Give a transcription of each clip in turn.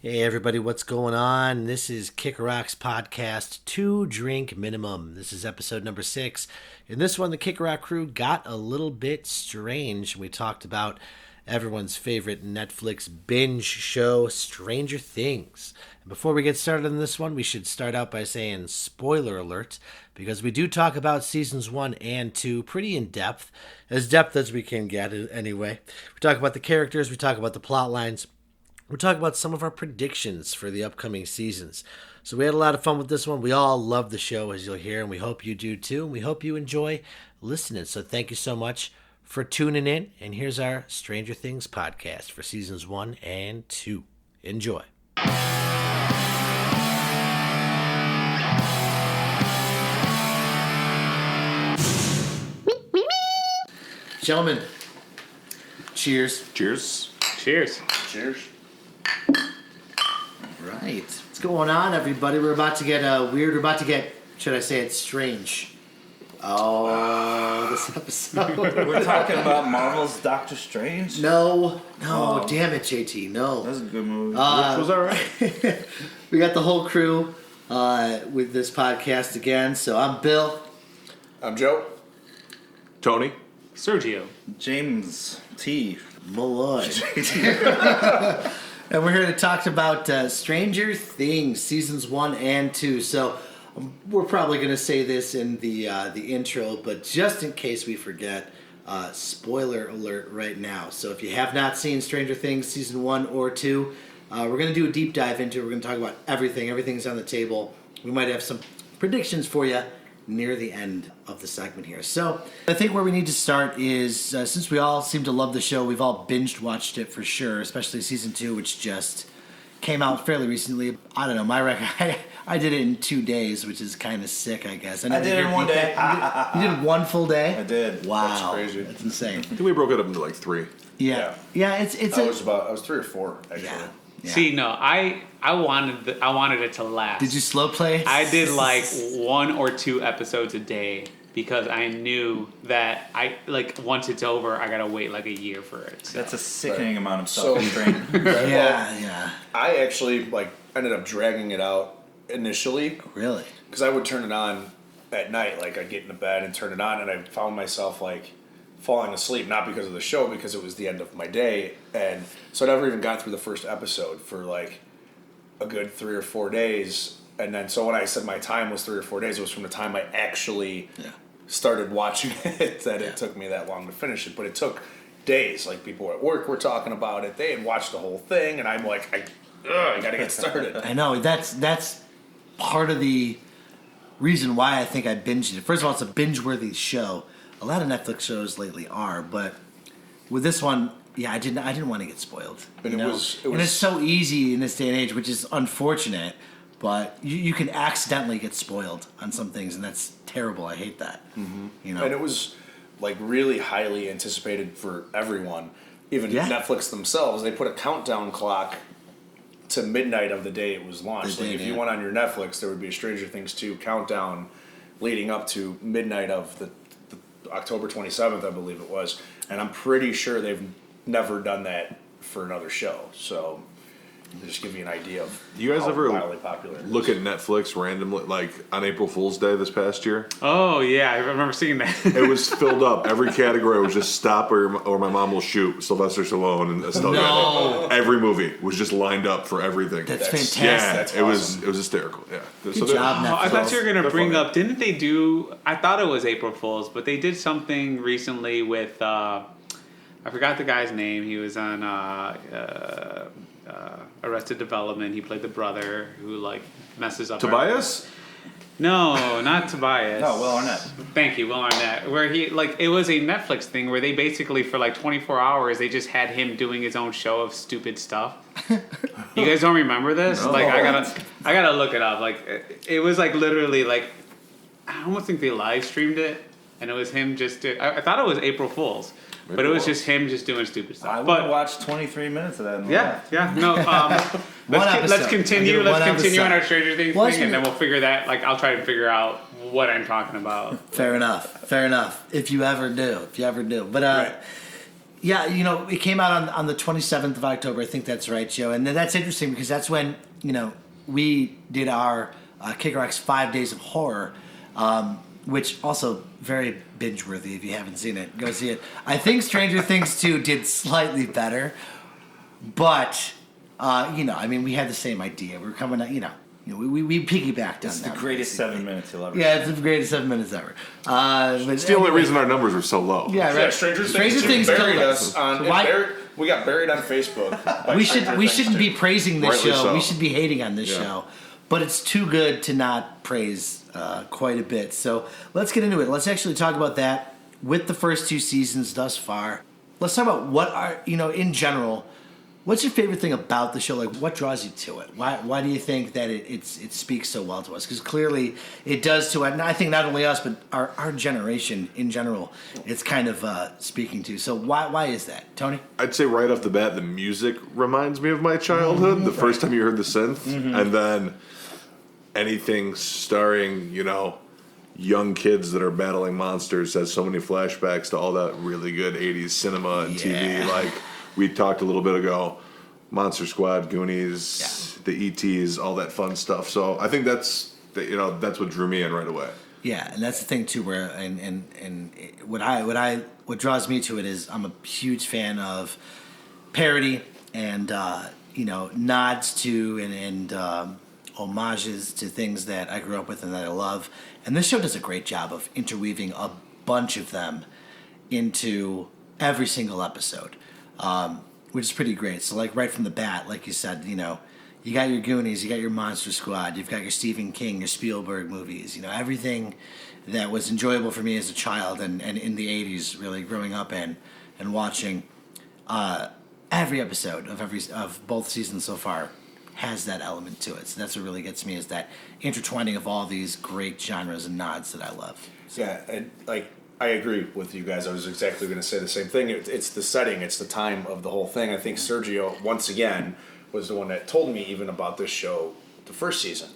Hey everybody, what's going on? This is Kick Rock's podcast, 2 Drink Minimum. This is episode number 6. In this one, the Kick Rock crew got a little bit strange. We talked about everyone's favorite Netflix binge show, Stranger Things. And before we get started on this one, we should start out by saying spoiler alert, because we do talk about seasons 1 and 2 pretty in depth as we can get anyway. We talk about the characters, we talk about the plot lines. We're talking about some of our predictions for the upcoming seasons. So we had a lot of fun with this one. We all love the show, as you'll hear, and we hope you do too. And we hope you enjoy listening. So thank you so much for tuning in. And here's our Stranger Things podcast for seasons 1 and 2. Enjoy. Gentlemen, cheers. Cheers. Cheers. Cheers. Right. What's going on, everybody? We're about to get weird. We're about to get, should I say it, strange. Oh, this episode. We're talking about Marvel's Doctor Strange? No, damn it, JT, no. That's a good movie. Which was alright. We got the whole crew with this podcast again. So I'm Bill. I'm Joe. Tony. Sergio. James T. Malloy. And we're here to talk about Stranger Things, seasons 1 and 2. So we're probably going to say this in the intro, but just in case we forget, spoiler alert right now. So if you have not seen Stranger Things season 1 or 2, we're going to do a deep dive into it. We're going to talk about everything. Everything's on the table. We might have some predictions for you near the end of the segment here. So I think where we need to start is, since we all seem to love the show, we've all binged watched it for sure, especially season 2, which just came out fairly recently. I don't know, my record, I did it in 2 days, which is kind of sick, I guess. I did it in 1 day. You did 1 full day? I did. Wow. That's crazy. That's insane. I think we broke it up into like 3. Yeah, it's I was 3 or 4 actually. Yeah. See, no, I wanted it to last. Did you slow play? I did like 1 or 2 episodes a day because I knew that once it's over, I gotta wait like a year for it. So. That's a sickening amount of So- self-restraint. Yeah. I actually ended up dragging it out initially Really? because I would turn it on at night. Like I'd get into bed and turn it on, and I found myself falling asleep, not because of the show, because it was the end of my day, and so I never even got through the first episode for a good 3 or 4 days, and then so when I said my time was 3 or 4 days, it was from the time I actually started watching it that it took me that long to finish it, but it took days. Like people at work were talking about it, they had watched the whole thing, and I'm like, I gotta get started. I know, that's part of the reason why I think I binged it. First of all, it's a binge-worthy show. A lot of Netflix shows lately are, but with this one, I didn't want to get spoiled. And and it's so easy in this day and age, which is unfortunate. But you can accidentally get spoiled on some things, and that's terrible. I hate that. Mm-hmm. And it was really highly anticipated for everyone. Even Netflix themselves, they put a countdown clock to midnight of the day it was launched. If you went on your Netflix, there would be a Stranger Things 2 countdown leading up to midnight of the October 27th, I believe it was, and I'm pretty sure they've never done that for another show. So, just give you an idea of you guys how ever wildly popular it is. look at Netflix randomly, like on April Fool's Day this past year? Oh yeah, I remember seeing that. It was filled up. Every category was just stop or my mom will shoot. Sylvester Stallone and stuff. No. Every movie was just lined up for everything. That's fantastic. Yeah, That's it was awesome. it was hysterical. Yeah. Good So job, Netflix. I thought you were gonna bring funny. up. Didn't they do? I thought it was April Fool's, but they did something recently with. I forgot the guy's name. He was on Arrested Development. He played the brother who messes up. Tobias? No, not Tobias. No, Will Arnett. Thank you, Will Arnett. Where he it was a Netflix thing where they basically for 24 hours they just had him doing his own show of stupid stuff. You guys don't remember this? No. I gotta look it up. It was literally I almost think they live streamed it, and it was him just. I thought it was April Fool's. But it was just him just doing stupid stuff. I would have watched 23 minutes of that. In Yeah. No. Let's episode. continue. I'll give it Let's one continue on episode. our Stranger Things Well, thing, and then we'll figure that. I'll try to figure out what I'm talking about. Fair enough. If you ever do. But Yeah, it came out on the 27th of October. I think that's right, Joe. And that's interesting because that's when, we did our Kick Rocks 5 Days of Horror, which also very binge-worthy if you haven't seen it. Go see it. I think Stranger Things 2 did slightly better, but, we had the same idea. We were coming out, we piggybacked It's on the them, greatest basically. 7 minutes you'll ever. Yeah, it's the greatest 7 minutes ever. It's the only reason our numbers are so low. Yeah, Yeah, right. Stranger Things killed buried us on. So it why- we got buried on Facebook. by we Stranger we Things shouldn't be 2. praising this Rightly show. so. We should be hating on this Yeah. show. But it's too good to not praise quite a bit. So let's get into it. Let's actually talk about that with the first 2 seasons thus far. Let's talk about what are in general. What's your favorite thing about the show? Like, what draws you to it? Why do you think that it speaks so well to us? Because clearly it does to, and I think not only us, but our generation in general, it's kind of speaking to. So why is that, Tony? I'd say right off the bat, the music reminds me of my childhood. The first time you heard the synth, and then anything starring, young kids that are battling monsters has so many flashbacks to all that really good 80s cinema and Yeah. TV. Like we talked a little bit ago, Monster Squad, Goonies, the E.T.s, all that fun stuff. So I think that's what drew me in right away. Yeah, and that's the thing too. Where and what draws me to it is I'm a huge fan of parody and nods to and homages to things that I grew up with and that I love. And this show does a great job of interweaving a bunch of them into every single episode, which is pretty great. So like right from the bat, like you said, you got your Goonies, you got your Monster Squad, you've got your Stephen King, your Spielberg movies, everything that was enjoyable for me as a child and in the 80s, really growing up and watching every episode of both seasons so far has that element to it. So that's what really gets me is that intertwining of all these great genres and nods that I love. Yeah, and I agree with you guys. I was exactly going to say the same thing. It's the setting, it's the time of the whole thing. I think Sergio, once again, was the one that told me even about this show the first season.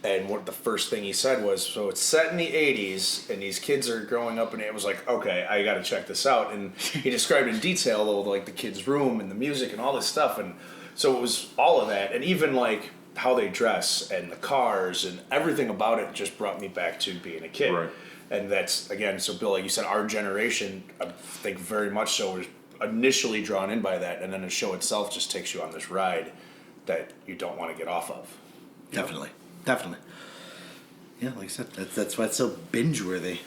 And what the first thing he said was, so it's set in the 80s, and these kids are growing up, and it was like, okay, I got to check this out. And he described in detail, though, like the kids' room and the music and all this stuff. And so it was all of that, and even like how they dress and the cars and everything about it just brought me back to being a kid. Right. And that's, again, so Bill, like you said, our generation, I think very much so, was initially drawn in by that, and then the show itself just takes you on this ride that you don't want to get off of. Definitely. Yeah, like I said, that's why it's so binge-worthy.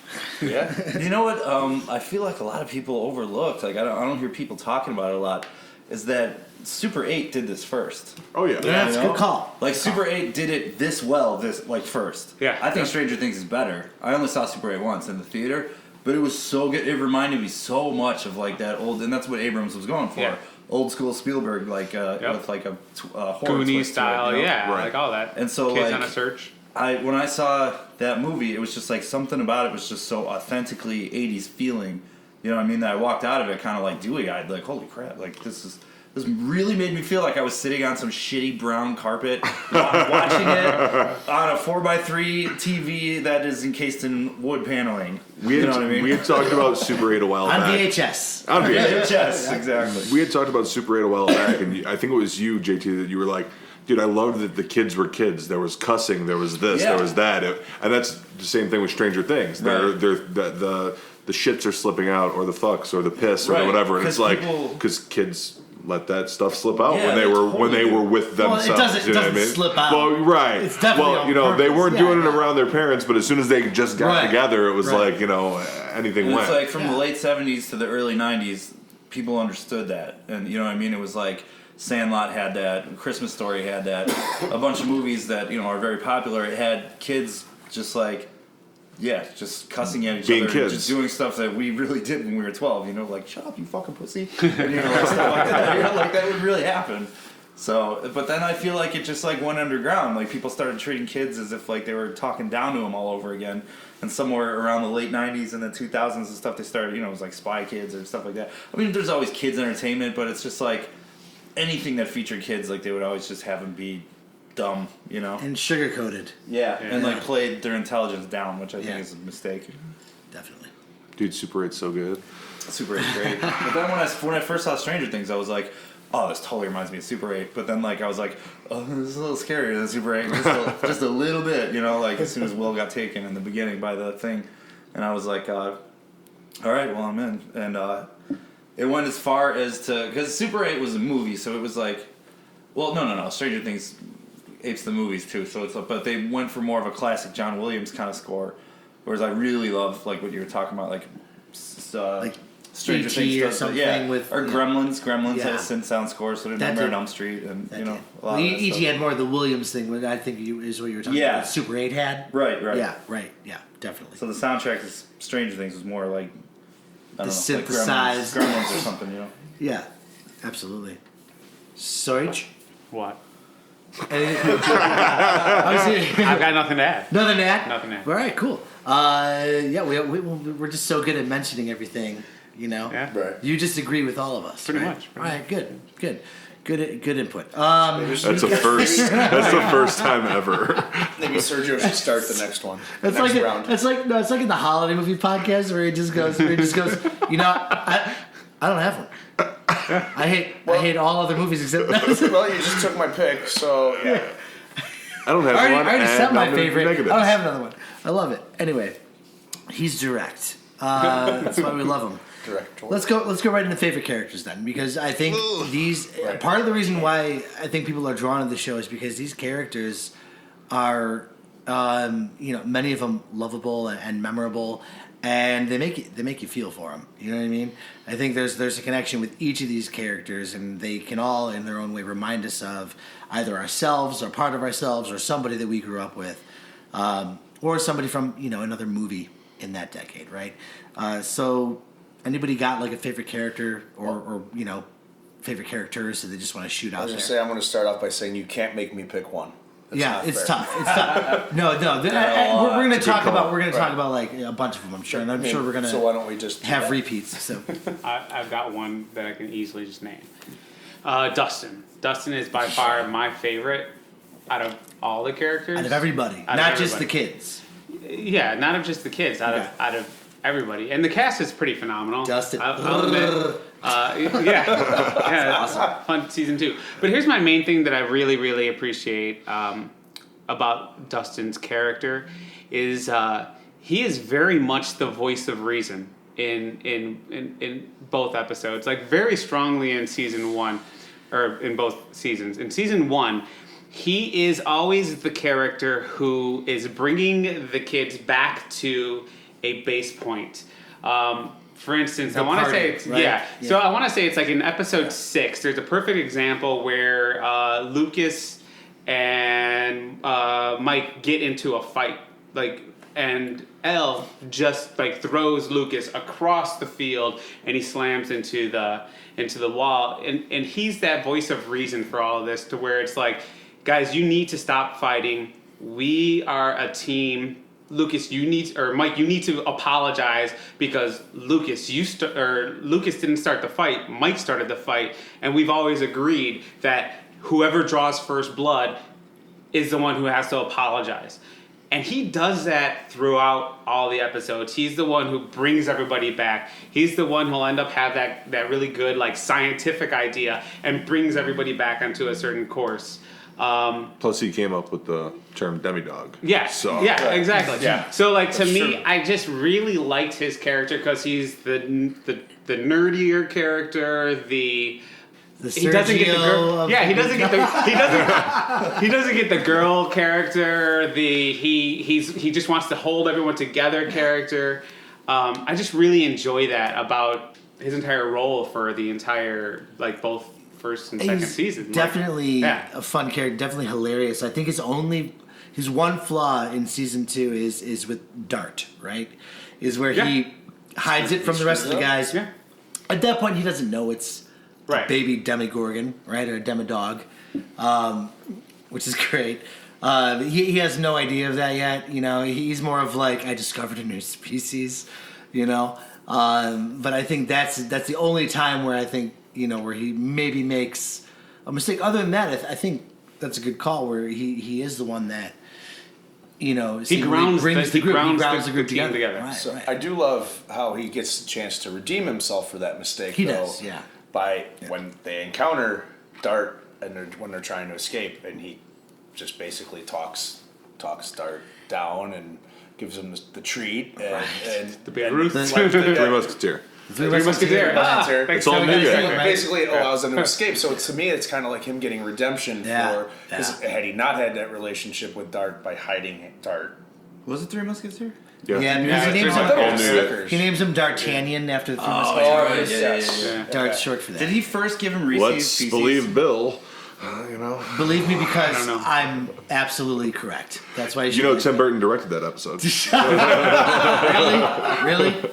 Yeah. You know what? I feel like a lot of people overlooked. Like I don't hear people talking about it a lot. Is that Super 8 did this first? Oh yeah. Yeah, that's a good call. Like Super 8 did it this well, first. Yeah. I think Stranger Things is better. I only saw Super 8 once in the theater, but it was so good. It reminded me so much of like that old, and that's what Abrams was going for. Yeah. Old school Spielberg, like with like a horror Goonies twist to it, style, Right. like all that. And so, Kids like, on a Search. When I saw that movie, it was just like something about it was just so authentically 80s feeling. You know what I mean? That I walked out of it kind of like dewy-eyed, like holy crap! Like this really made me feel like I was sitting on some shitty brown carpet, watching it on a 4x3 TV that is encased in wood paneling. We had talked about Super 8 a while On back. VHS. On VHS. Yes, exactly. We had talked about Super 8 a while back, and I think it was you, JT, that you were like, dude, I loved that the kids were kids. There was cussing, there was this, Yeah. there was that. And that's the same thing with Stranger Things. Right. The shits are slipping out, or the fucks, or the piss, or Right. whatever. And 'Cause it's like, people- because kids let that stuff slip out Yeah, when they they were totally do. with Well, themselves. it doesn't- you know it what I doesn't mean? slip out. Well, right. It's definitely well, on you know, they purpose. weren't Yeah, doing it yeah. around their parents, but as soon as they just got Right. together, it was Right. like, anything And went. it's like from Yeah. the late 70s to the early 90s, people understood that. And you know what I mean? It was like Sandlot had that, Christmas Story had that, a bunch of movies that, are very popular. It had kids just like, just cussing at each Being other kids. and just doing stuff that we really did when we were 12, like, shut up, you fucking pussy. And like stuff like that. Like that would really happen. So, but then I feel like it just like went underground. Like people started treating kids as if like they were talking down to them all over again. And somewhere around the late 90s and the 2000s and stuff, they started, it was like Spy Kids or stuff like that. I mean, there's always kids entertainment, but it's just like anything that featured kids, like they would always just have them be dumb, And sugar-coated. Yeah, and like played their intelligence down, which I Yeah. think is a mistake. Definitely. Dude, Super 8's so good. Super 8's great. But then when I first saw Stranger Things, I was like, oh, this totally reminds me of Super 8. But then like I was like, oh, this is a little scarier than Super 8, just a little bit, you know, like as soon as Will got taken in the beginning by the thing, and I was like, all right, well I'm in, and it went as far as to, because Super 8 was a movie, so it was like, well, no, Stranger Things apes the movies too, so it's but they went for more of a classic John Williams kind of score, whereas I really love like what you were talking about, like Stranger E.T. Things or stuff, something yeah, with- or Gremlins. Gremlins Yeah. had a synth sound score, so did That Nightmare on did- Elm Street, and That you know did. a lot Well, of that E.T. stuff. had more of the Williams thing, which I think is what you were talking Yeah. about. What Super 8 had. Right. Yeah, right. Yeah, definitely. So the soundtrack to Stranger Things was more like I don't know, synthesized- like Gremlins or something, you know. Yeah, absolutely. Sarge? What? Nothing I've got nothing to add. to add? Nothing to add. All right, cool. Yeah, we're just so good at mentioning everything, you know? Yeah. Right. You just agree with all of us. Pretty right? much. All right, good input. That's a first. That's the first time ever. Maybe Sergio should start the next one. It's next like round. it's like in the holiday movie podcast where he just goes, you know, I don't have one. I hate all other movies except Well, you just took my pick, so yeah. I don't have I one. already and said my I'm gonna do favorite. negatives. I don't have another one. I love it. Anyway, he's direct. That's why we love him. Director. Let's go right into favorite characters then, because I think these Right. part of the reason why I think people are drawn to the show is because these characters are, many of them lovable and memorable, and they make you feel for them. You know what I mean? I think there's a connection with each of these characters, and they can all, in their own way, remind us of either ourselves or part of ourselves or somebody that we grew up with, or somebody from another movie in that decade, right? So. Anybody got like a favorite character or favorite characters that they just want to shoot I out was there? gonna say I'm gonna start off by saying you can't make me pick one. That's Yeah, not it's fair. tough. It's tough. No. We're gonna It's a good talk call. about like a bunch of them. I'm sure, and I'm sure we're gonna So why don't we just do have that? repeats. So I've got one that I can easily just name. Dustin. Dustin is by far my favorite out of all the characters. out of everybody, Out of not just the everybody. kids. Yeah, not of just the kids. Out of everybody, and the cast is pretty phenomenal. Dustin. I'll admit. Yeah, awesome. Fun season 2. But here's my main thing that I really, really appreciate about Dustin's character is he is very much the voice of reason in both episodes. Like very strongly in season 1, or in both seasons. In season 1. He is always the character who is bringing the kids back to a base point. For instance, The I want to party, say it's right? yeah. Yeah. So I want to say it's like in episode 6. There's a perfect example where Lucas and Mike get into a fight, and Elle just throws Lucas across the field, and he slams into the wall, and he's that voice of reason for all of this, to where it's like, guys, you need to stop fighting. We are a team. Lucas, Mike, you need to apologize because Lucas didn't start the fight. Mike started the fight, and we've always agreed that whoever draws first blood is the one who has to apologize. And he does that throughout all the episodes. He's the one who brings everybody back. He's the one who'll end up have that really good scientific idea and brings everybody back onto a certain course. Plus, he came up with the term demidog. Yeah. So Yeah. Exactly. Yeah. So to That's me, true. I just really liked his character because he's the nerdier character. the He doesn't get the girl. Sergio Yeah, he of- doesn't get the he doesn't get the girl character. He just wants to hold everyone together character. I just really enjoy that about his entire role for the entire both first and second He's season. definitely Yeah. a fun character, definitely hilarious. I think his one flaw in season 2 is with Dart, right? Is where he hides it from the rest of the guys. Yeah. At that point, he doesn't know it's Right. a baby demigorgon, right, or a demidog, which is great. He has no idea of that yet. He's more of I discovered a new species, But I think that's the only time where I think where he maybe makes a mistake. Other than that, I think that's a good call. Where he is the one that He grounds brings the group, the group team together. Right, So right. I do love how he gets the chance to redeem himself for that mistake. He though, does, yeah. By when they encounter Dart and when they're trying to escape, and he just basically talks Dart down and gives him the treat and The Babe Ruth. Three Musketeer. Three Musketeer. It's all So new. right? basically allows them to escape. So to me, it's kind of like him getting redemption Yeah, because had he not had that relationship with Dart by hiding Dart. Was it Three Musketeers? Yeah, Yeah, because he names Three him. Musketeers. He names him D'Artagnan after the Three Oh, Musketeers. right. yes. Yeah. Dart's short for that. Did he first give him Reese's Let's Pieces? believe Bill. Believe me, because I don't know. I'm absolutely correct. That's why You know, Tim Burton directed that episode. Really?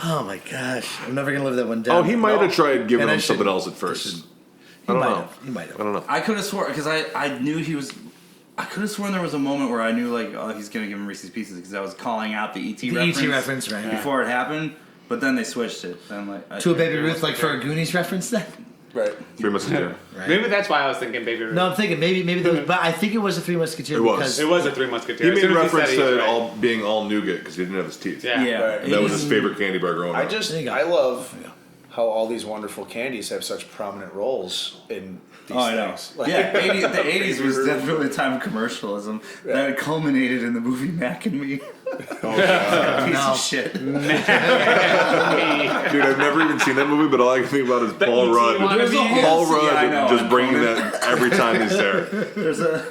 Oh my gosh! I'm never gonna live that one down. Oh, he might have tried giving And I him something shouldn't. else at first. He I don't might know. have. He might I have. don't know. I could have sworn because I knew he was. I could have sworn there was a moment where I knew like, oh, he's gonna give him Reese's Pieces because I was calling out the ET The reference. ET reference, right? Before it happened, but then they switched it. Then like To a Baby Ruth, like for a Goonies reference, then. Right. Three Musketeer. Maybe that's why I was thinking Baby Ruth. No, I'm thinking maybe those, but I think it was a Three Musketeers. It was. because It was a Three Musketeers. He As made soon as reference said it, he was to right. all being all nougat because he didn't have his teeth. Yeah. Yeah, Right. And that was his favorite candy bar growing up. There you go. I love how all these wonderful candies have such prominent roles in these Oh, I know. things. Like- Yeah, the 80s was definitely a time of commercialism that culminated in the movie Mac and Me. Piece No. of shit. Dude, I've never even seen that movie, but all I can think about is Paul ET Rudd. wannabe. Paul Yeah, I Rudd know. just I'm bringing Conan. that every time he's there. There's a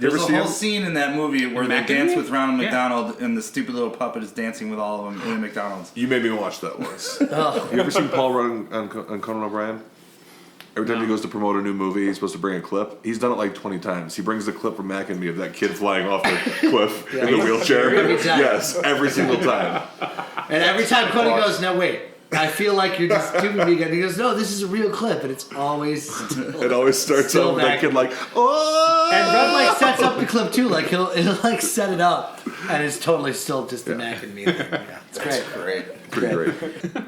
ever whole see him? scene in that movie where they Mac and dance Me? with Ronald Yeah. McDonald and the stupid little puppet is dancing with all of them in McDonald's. You made me watch that once. Oh. You ever seen Paul Rudd on Conan O'Brien? Every time he goes to promote a new movie, he's supposed to bring a clip. He's done it like 20 times. He brings the clip from Mac and Me of that kid flying off the cliff in the wheelchair. Every time. Yes, every single time. And every time Cody goes, "No, wait, I feel like you're just doing me again." He goes, "No, this is a real clip," and it's always. It always starts Still out with that Mac. kid like, oh! And Red like sets up the clip too. Like he'll like set it up, and it's totally still just the Mac and Me thing. Yeah, it's great. Great. Pretty great.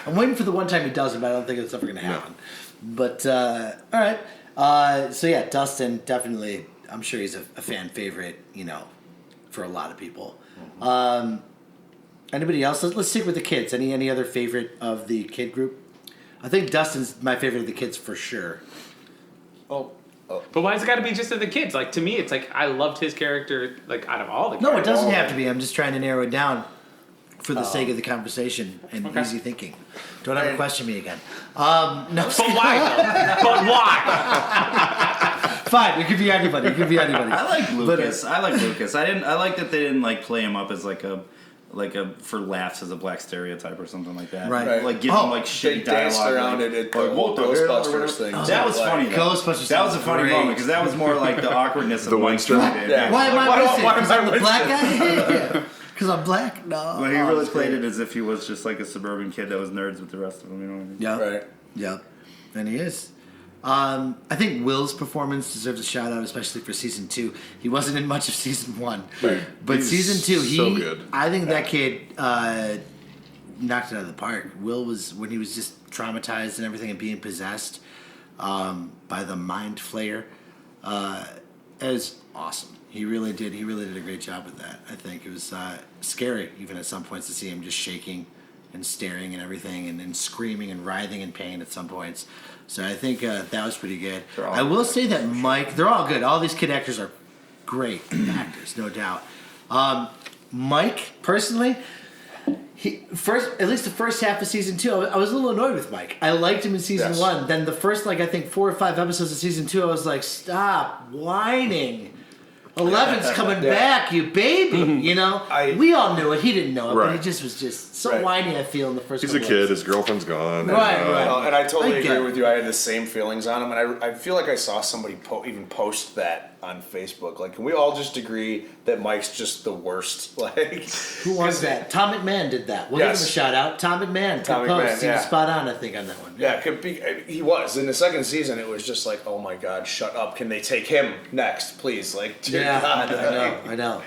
I'm waiting for the one time he does it, but I don't think it's ever going to happen. But all right. So yeah, Dustin definitely. I'm sure he's a fan favorite. For a lot of people. Anybody else? Let's stick with the kids. Any other favorite of the kid group? I think Dustin's my favorite of the kids for sure. Oh, But why's it got to be just of the kids? Like to me, it's like I loved his character. Like out of all the No, it characters. doesn't have to be. I'm just trying to narrow it down for the sake of the conversation and Okay. easy thinking. Don't ever question me again. No, But why? Though? But why? fine. It could be anybody. It could be anybody. I like Lucas. I like Lucas. I like that they didn't like play him up as like a for laughs as a black stereotype or something like that. Right. Right. Like give Oh, him like they shitty danced dialogue. around like, it at the like, whole what the hell, or Ghostbusters whatever. thing. That was funny. Though. Ghostbusters. That was a funny great. moment because that was more like the awkwardness of The Mike Winston? Stewart. Yeah. Why am I missing? why Because am I I'm the black guy? Because I'm black? No. But he Oh, really it's played great. it as if he was just like a suburban kid that was nerds with the rest of them. You know what I mean? Yeah. Right. Yeah. And he is. I think Will's performance deserves a shout out, especially for season 2. He wasn't in much of season 1, Right. but He's season 2, so good. I think that kid knocked it out of the park. Will was when he was just traumatized and everything and being possessed by the mind flayer. It was awesome. He really did. He really did a great job with that. I think it was scary, even at some points, to see him just shaking and staring and everything, and then screaming and writhing in pain at some points. So I think that was pretty good. I will say that Mike, they're all good. All these kid actors are great actors, no doubt. Mike, personally, at least the first half of season 2, I was a little annoyed with Mike. I liked him in season Yes. 1. Then the first, I think 4 or 5 episodes of season 2, I was like, stop whining. 11's coming Yeah. back, you baby. We all knew it. He didn't know it, but he Right. just was just so Right. whiny. I feel in the first. He's a couple kid. episodes. His girlfriend's gone. Right, right. Well, and I totally I get agree it. with you. I had the same feelings on him, and I feel like I saw somebody even post that on Facebook. Like, can we all just agree that Mike's just the worst? Like, Who was that? Tom McMahon did that. We'll give him a Yes. shout out. Tom McMahon. Tom Good post. McMahon, He was yeah. spot on, I think, on that one. Yeah, it could be. He was in the second season. It was just like, oh my god, shut up! Can they take him next, please? Like, dear Yeah, God, I know.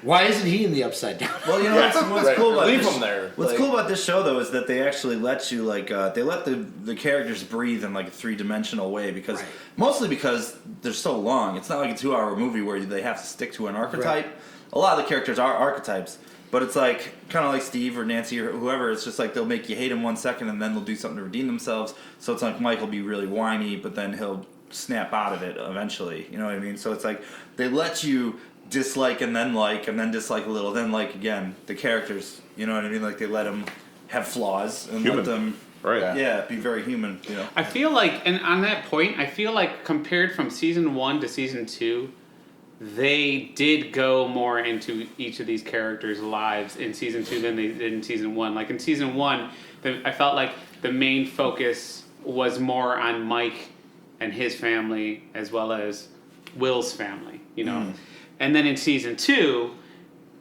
Why isn't he in the Upside Down? Well, you know what's Right. cool about Leave this, them there. What's Like- cool about this show though is that they actually let you they let the characters breathe in like a 3-dimensional way because mostly because they're so long. It's not like a 2-hour movie where they have to stick to an archetype. Right. A lot of the characters are archetypes, but it's like kind of like Steve or Nancy or whoever. It's just like they'll make you hate him 1 second and then they'll do something to redeem themselves. So it's like Mike will be really whiny, but then he'll snap out of it eventually. You know what I mean? So it's like they let you dislike and then dislike a little, then like again the characters. You know what I mean? Like they let them have flaws and Human. let them, Right. yeah, be very human. You know. I feel like, and on that point, I feel like compared from season 1 to season 2, they did go more into each of these characters' lives in season 2 than they did in season 1. Like in season 1, I felt like the main focus was more on Mike and his family as well as Will's family, you know. And then in season 2,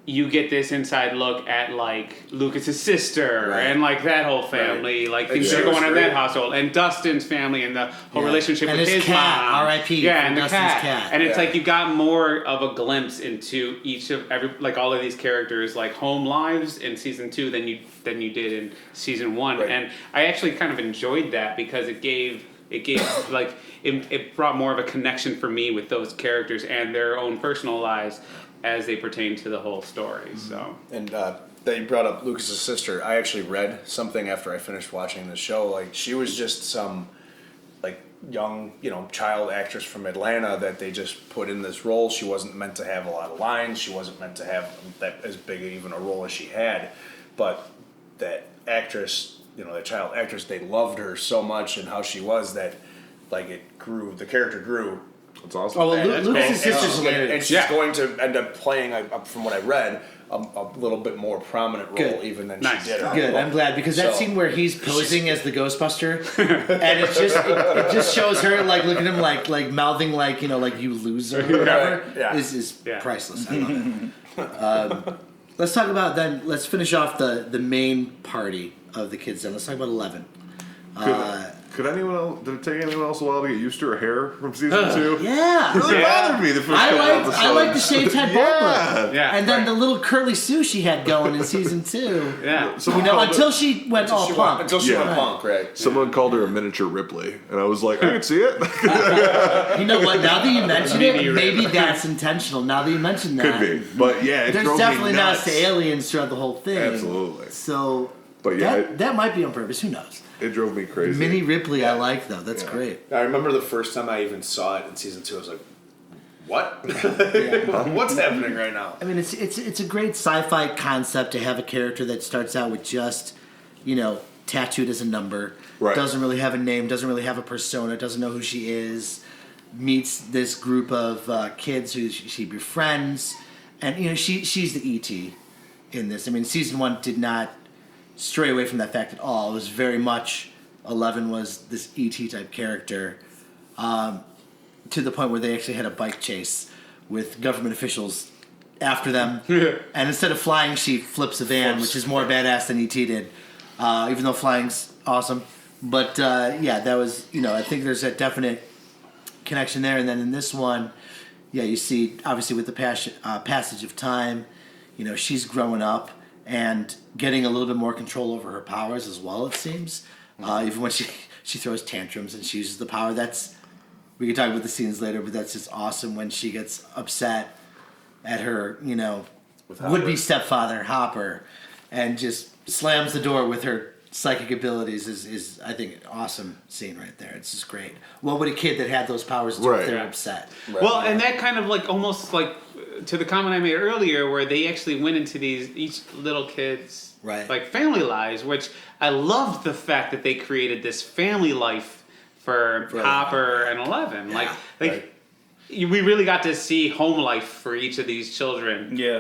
you get this inside look at like Lucas's sister Right. and like that whole family, like things It that are shows going on in great. that household, and Dustin's family and the whole Yeah. relationship And with his his cat, mom. R.I.P. Yeah, from and the Dustin's cat. cat. And it's Yeah. like you got more of a glimpse into each of all of these characters' like home lives in season 2 than you did in season 1. Right. And I actually kind of enjoyed that because it gave like it brought more of a connection for me with those characters and their own personal lives as they pertain to the whole story. So And that you brought up Lucas's sister. I actually read something after I finished watching the show. Like she was just some like young, child actress from Atlanta that they just put in this role. She wasn't meant to have a lot of lines. She wasn't meant to have that as big even a role as she had. But that actress, that child actress, they loved her so much and how she was that like it grew. The character grew. That's awesome. Oh, well, And- Lucas's and sister's she's- hilarious. And she's going to end up playing, from what I read, a little bit more prominent role Good. even than Nice. she did. Good, I'm glad because that So- scene where he's posing as the Ghostbuster, and it just shows her like looking at him like mouthing like you loser or whatever Right, yeah. is Yeah. priceless. I love it. Let's talk about then. Let's finish off the main party of the kids. Then let's talk about 11. Could anyone else? Did it take anyone else a while to get used to her hair from season 2? Yeah, It really bothered me the first couple episodes. I like the shaved head bald. yeah, And then right. the little curly Sue she had going in season 2. yeah. Someone You know, called until it- she went all Until punk. she Yeah. went punk, right? Someone called her a miniature Ripley, and I was like, I can see it. You know what? Now that you mention Maybe it, maybe right. that's intentional. Now that you mention that, Could be, but yeah, it there's drove definitely me nods nuts. to aliens throughout the whole thing. Absolutely. So, But yeah, that might be on purpose. Who knows? it drove me crazy. Minnie Ripley, I like though. That's Yeah. great. I remember the first time I even saw it in season 2. I was like, "What? What's happening right now?" I mean, it's a great sci-fi concept to have a character that starts out with just, tattooed as a number, Right. doesn't really have a name, doesn't really have a persona, doesn't know who she is, meets this group of kids who she befriends, and she's the ET in this. I mean, season 1 did not stray away from that fact at all. It was very much 11 was this ET type character, to the point where they actually had a bike chase with government officials after them. And instead of flying, she flips a van, which is more badass than ET did, even though flying's awesome. But that was, I think there's a definite connection there. And then in this one, you see, obviously with the passage of time, she's growing up and getting a little bit more control over her powers as well, it seems. Even when she throws tantrums and she uses the power, we can talk about the scenes later, but that's just awesome when she gets upset at her, would-be stepfather, Hopper, and just slams the door with her psychic abilities is I think, an awesome scene right there. It's just great. What would a kid that had those powers do if Right. they were Yeah. upset? Well, and that kind of like almost like to the comment I made earlier, where they actually went into each little kid's Right. like family lives, which I loved the fact that they created this family life for Hopper and 11. Yeah. We really got to see home life for each of these children Yeah.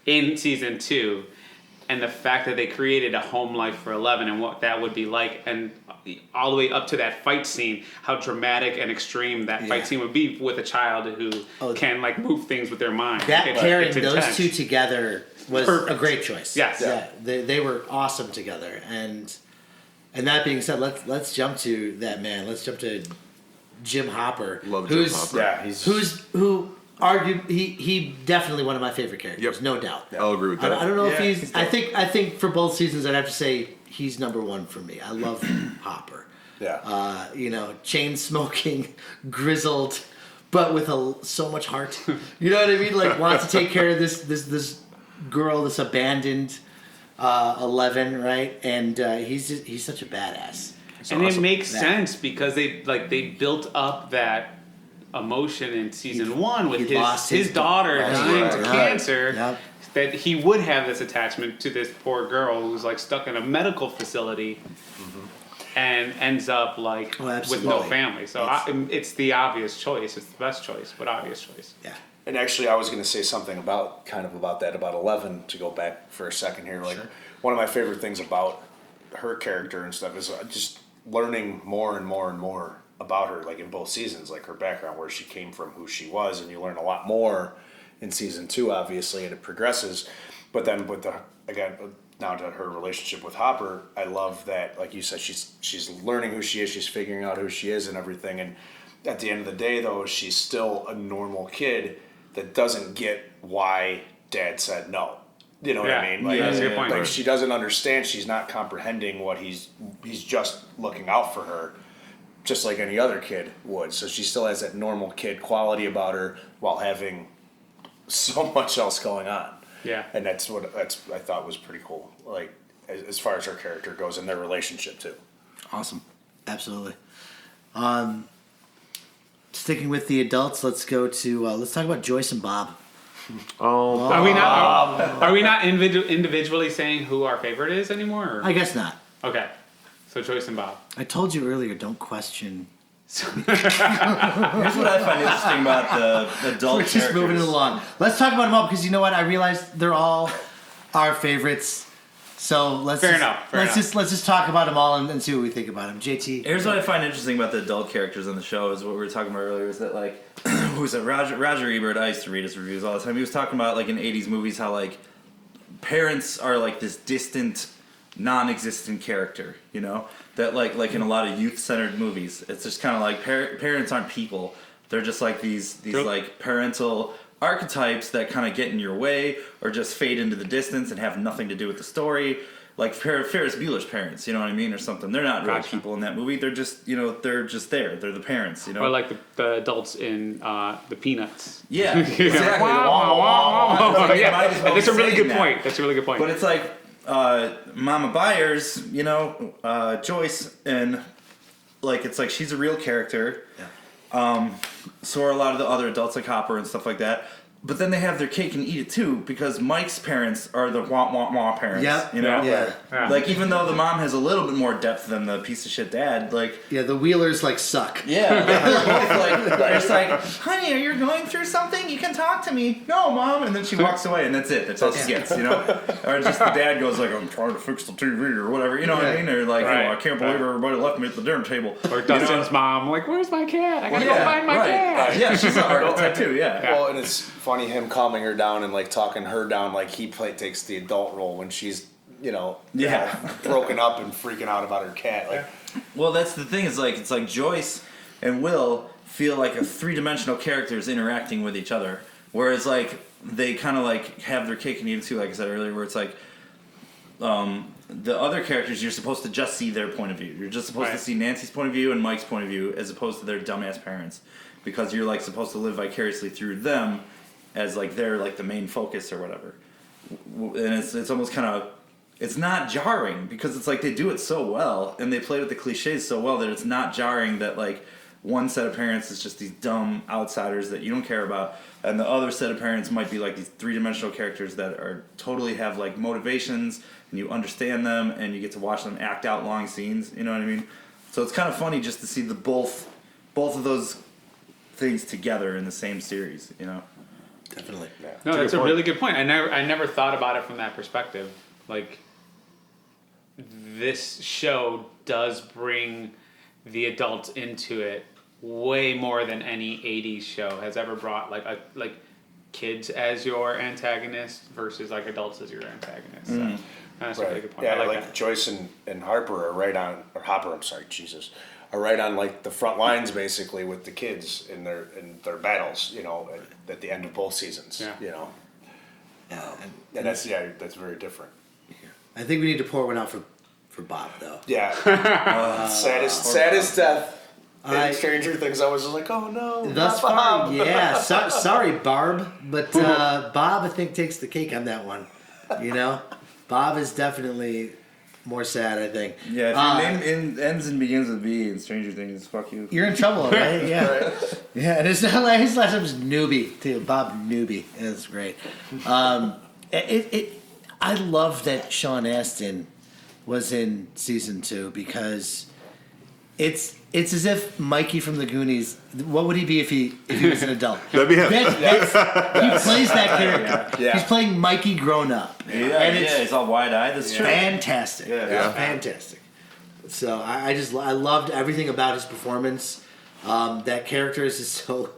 in season 2. And the fact that they created a home life for 11 and what that would be like, and all the way up to that fight scene, how dramatic and extreme that Yeah. fight scene would be with a child who can like move things with their mind. That It's- pairing it's those intense. two together was Perfect. a great choice. Yes. Yeah. They were awesome together. And that being said, let's jump to that man. Let's jump to Jim Hopper. Love Jim Hopper. Yeah, Who he definitely one of my favorite characters, Yep. no doubt. I'll agree with that. I don't know if Yeah, he's. he's I dope. think for both seasons, I'd have to say he's number one for me. I love Hopper. Yeah. Chain smoking, grizzled, but with so much heart. You know what I mean? Like wants to take care of this girl, this abandoned 11, right? And he's such a badass. And it makes Yeah. sense because they built up that emotion in season one with he lost his daughter lost his dying to daughter. cancer. Yep. That he would have this attachment to this poor girl who's like stuck in a medical facility and ends up like Oh, with absolutely. no family. So it's the obvious choice. It's the best choice, but obvious choice. Yeah. And actually, I was going to say something about 11 to go back for a second here. Like one of my favorite things about her character and stuff is just learning more and more and more about her. Like in both seasons, like her background, where she came from, who she was, and you learn a lot more in season 2, obviously, and it progresses. But then now to her relationship with Hopper, I love that, like you said, she's learning who she is, she's figuring out who she is and everything. And at the end of the day, though, she's still a normal kid that doesn't get why Dad said no. You know what I mean? Like, that's a good point. Like she doesn't understand. She's not comprehending what he's just looking out for her, just like any other kid would. So she still has that normal kid quality about her while having so much else going on. Yeah. And that's I thought was pretty cool. Like as far as her character goes and their relationship too. Awesome. Absolutely. Sticking with the adults, let's go to let's talk about Joyce and Bob. Oh, Are we not individually saying who our favorite is anymore? Or? I guess not. Okay. So Joyce and Bob. I told you earlier, don't question. Here's what I find interesting about the adult We're just moving it characters. along. Let's talk about them all because you know what? I realized they're all our favorites. So let's Fair just, enough. let's just talk about them all and see what we think about them. JT. Here's what I find interesting about the adult characters on the show is what we were talking about earlier is that like who was it? Roger Ebert. I used to read his reviews all the time. He was talking about like in 80s movies how like parents are like this distant, non-existent character, you know, that like in a lot of youth-centered movies, it's just kind of like parents aren't people. They're just like these like parental archetypes that kind of get in your way or just fade into the distance and have nothing to do with the story. Like Ferris Bueller's parents, you know what I mean, or something. They're not really Gotcha. people in that movie. They're just, they're just there. They're the parents, you know. Or like the adults in the Peanuts. Yeah, exactly. Wow, wow, wow, wow. You might as well That's a be really saying good that. point. That's a really good point. But it's like Mama Byers, Joyce, and like it's like she's a real character. Yeah. So are a lot of the other adults like Hopper and stuff like that. But then they have their cake and eat it too because Mike's parents are the wah wah wah parents. Yep. You know? Yeah. Yeah. Like even though the mom has a little bit more depth than the piece of shit dad, like Yeah, the Wheelers like suck. yeah, they're both like it's like, honey, are you going through something? You can talk to me. No, mom, and then she walks away, and that's it. That's all she gets, you know. Or just the dad goes like, I'm trying to fix the TV or whatever, you know what I mean? Or like, Right. I can't believe everybody left me at the dinner table. Or You know? Dustin's mom, like, where's my cat? I gotta go Yeah, find my right. cat. Yeah, she's an archetype too. Yeah. Well, and it's funny him calming her down and like talking her down like he takes the adult role when she's Yeah. broken up and freaking out about her cat. Like Well, that's the thing. Is like it's like Joyce and Will feel like a three-dimensional characters interacting with each other, whereas like they kind of like have their cake and eat it too. Like I said earlier, where it's like the other characters you're supposed to just see their point of view. You're just supposed to Right. see Nancy's point of view and Mike's point of view, as opposed to their dumbass parents, because you're like supposed to live vicariously through them, as like they're like the main focus or whatever. And it's almost kind of. It's not jarring because it's like they do it so well and they play with the cliches so well that it's not jarring that like one set of parents is just these dumb outsiders that you don't care about and the other set of parents might be like these three-dimensional characters that are totally have like motivations and you understand them and you get to watch them act out long scenes, you know what I mean? So it's kind of funny just to see the both of those things together in the same series, you know? Definitely. No, that's good a point. really good point. I never thought about it from that perspective. Like, this show does bring the adults into it way more than any 80s show has ever brought like kids as your antagonist versus like adults as your antagonist. So that's a really good point. Yeah, I like like that. Joyce and Harper are right on, or Hopper, I'm sorry, Jesus, are right on like the front lines basically with the kids in their battles, you know, at the end of both seasons. Yeah. You know. And And that's very different. I think we need to pour one out for Bob though. Yeah. Saddest death. In Stranger Things, I was just like, oh no. Thus not far, Bob. yeah. Sorry, Barb, but Bob I think takes the cake on that one. You know, Bob is definitely more sad. I think. Yeah, if your name ends and begins with B in Stranger Things, fuck you. You're in trouble, right? Yeah. Yeah, and his last name is Newbie too. Bob Newbie. It's great. I love that Sean Astin was in season 2 because it's as if Mikey from the Goonies. What would he be if he was an adult? That'd be him. He plays that character. Yeah. He's playing Mikey grown up. Yeah, And it's he's all wide-eyed. That's true. fantastic. Yeah. Fantastic. So I loved everything about his performance. That character is just so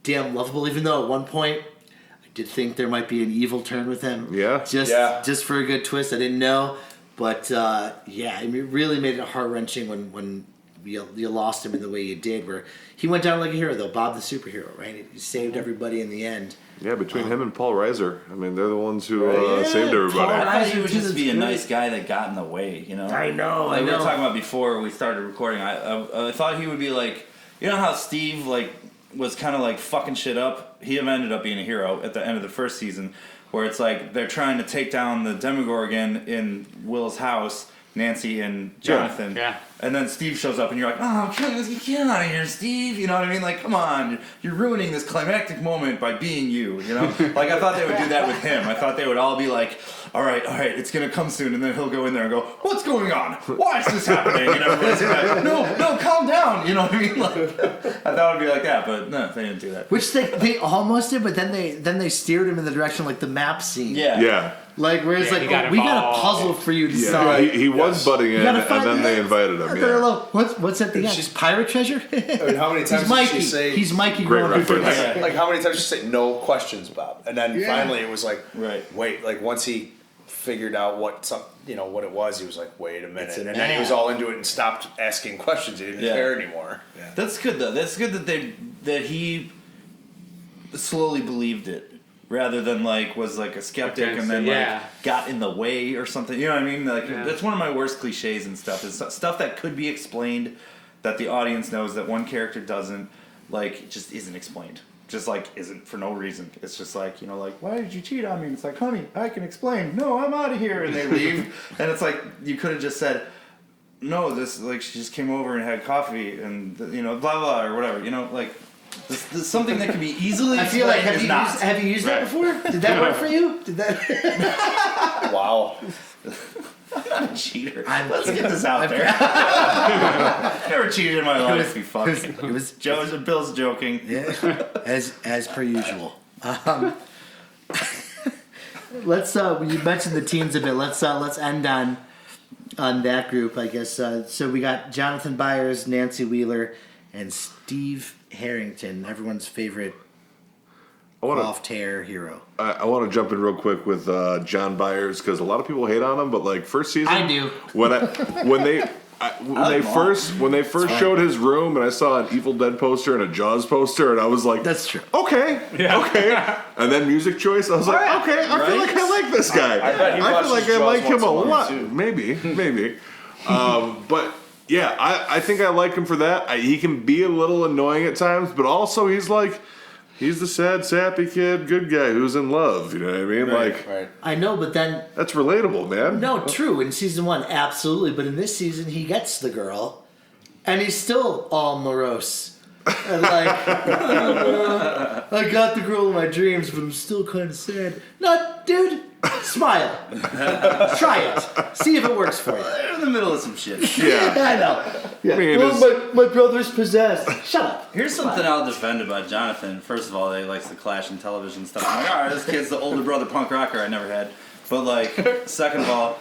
damn lovable. Even though at one point I did think there might be an evil turn with him. Yeah. Just for a good twist. I didn't know, but it really made it heart wrenching when you lost him in the way you did. Where he went down like a hero, though. Bob the superhero, right? He saved everybody in the end. Yeah, between him and Paul Reiser, I mean, they're the ones who saved Paul everybody. I thought he would Reiser, just be a that's nice great. guy that got in the way, you know? I know, Like I we were know. talking about before we started recording, I thought he would be like, you know how Steve like was kind of like fucking shit up? He ended up being a hero at the end of the first season, where it's like they're trying to take down the Demogorgon in Will's house, Nancy and Jonathan. Yeah. And then Steve shows up and you're like, oh, get out of here, Steve. You know what I mean? Like, come on. You're ruining this climactic moment by being you know? Like, I thought they would do that with him. I thought they would all be like, all right, it's going to come soon. And then he'll go in there and go, what's going on? Why is this happening? And everyone's like, no, calm down. You know what I mean? Like, I thought it would be like that, but no, they didn't do that. Which they almost did, but then they steered him in the direction like the map scene. Yeah. Like where it's Yeah, like, he got we got a involved. puzzle for you to Yeah, solve. he was butting in, gotta and find then the they answer. invited him. They're Yeah. like, what's at the end? She's- Pirate treasure? I mean, how many times He's Mikey. did she say? He's Mikey. Great growing up. reference. Yeah. Like how many times did she say no questions, Bob? And then Yeah. finally it was like, Right. wait, like once he figured out what it was, he was like, wait a minute, It's a and then he was map. all into it and stopped asking questions. He didn't Yeah. care anymore. Yeah. That's good, though. That's good that he slowly believed it. Rather than was like a skeptic Against and then it, yeah. got in the way or something. You know what I mean? Like Yeah. that's one of my worst cliches and stuff. Is stuff that could be explained that the audience knows that one character doesn't. Like it just isn't explained. Just isn't for no reason. It's just why did you cheat on me? It's like, honey, I can explain. No, I'm out of here, and they leave. And it's like you could have just said, no, this she just came over and had coffee and blah blah or whatever. This something that can be easily I feel explained like is not. have you used that Right. before? Did that work for you? Did that? Wow. I'm a cheater. I'm Let's kidding. get this out there. Never cheated in my life, you fuck. It was Bill's joking. yeah, as per usual. Let's you mentioned the teens a bit. Let's end on that group, I guess. So we got Jonathan Byers, Nancy Wheeler, and Steve Harrington, everyone's favorite off-tear hero. I want to jump in real quick with John Byers because a lot of people hate on him, but first season, I do. When they first showed his room and I saw an Evil Dead poster and a Jaws poster and I was like, That's true. okay. And then music choice, I was like, okay, I feel like I like this guy. I bet he I feel watches like I Jaws like him once a a month, lot. too. Maybe. But yeah, I think I like him for that. He can be a little annoying at times, but also he's the sad, sappy kid, good guy who's in love. You know what I mean? Right. I know, but then That's relatable, man. no, true. In season 1, absolutely. But in this season, he gets the girl, and he's still all morose. And I got the girl in my dreams, but I'm still kind of sad. No, dude, smile. Try it. See if it works for you. They're in the middle of some shit. Yeah. I know. Yeah. I mean, my brother's possessed. Shut up. Here's something I'll defend about Jonathan. First of all, he likes the Clash and television stuff. I'm like, all right, this kid's the older brother punk rocker I never had. But second of all,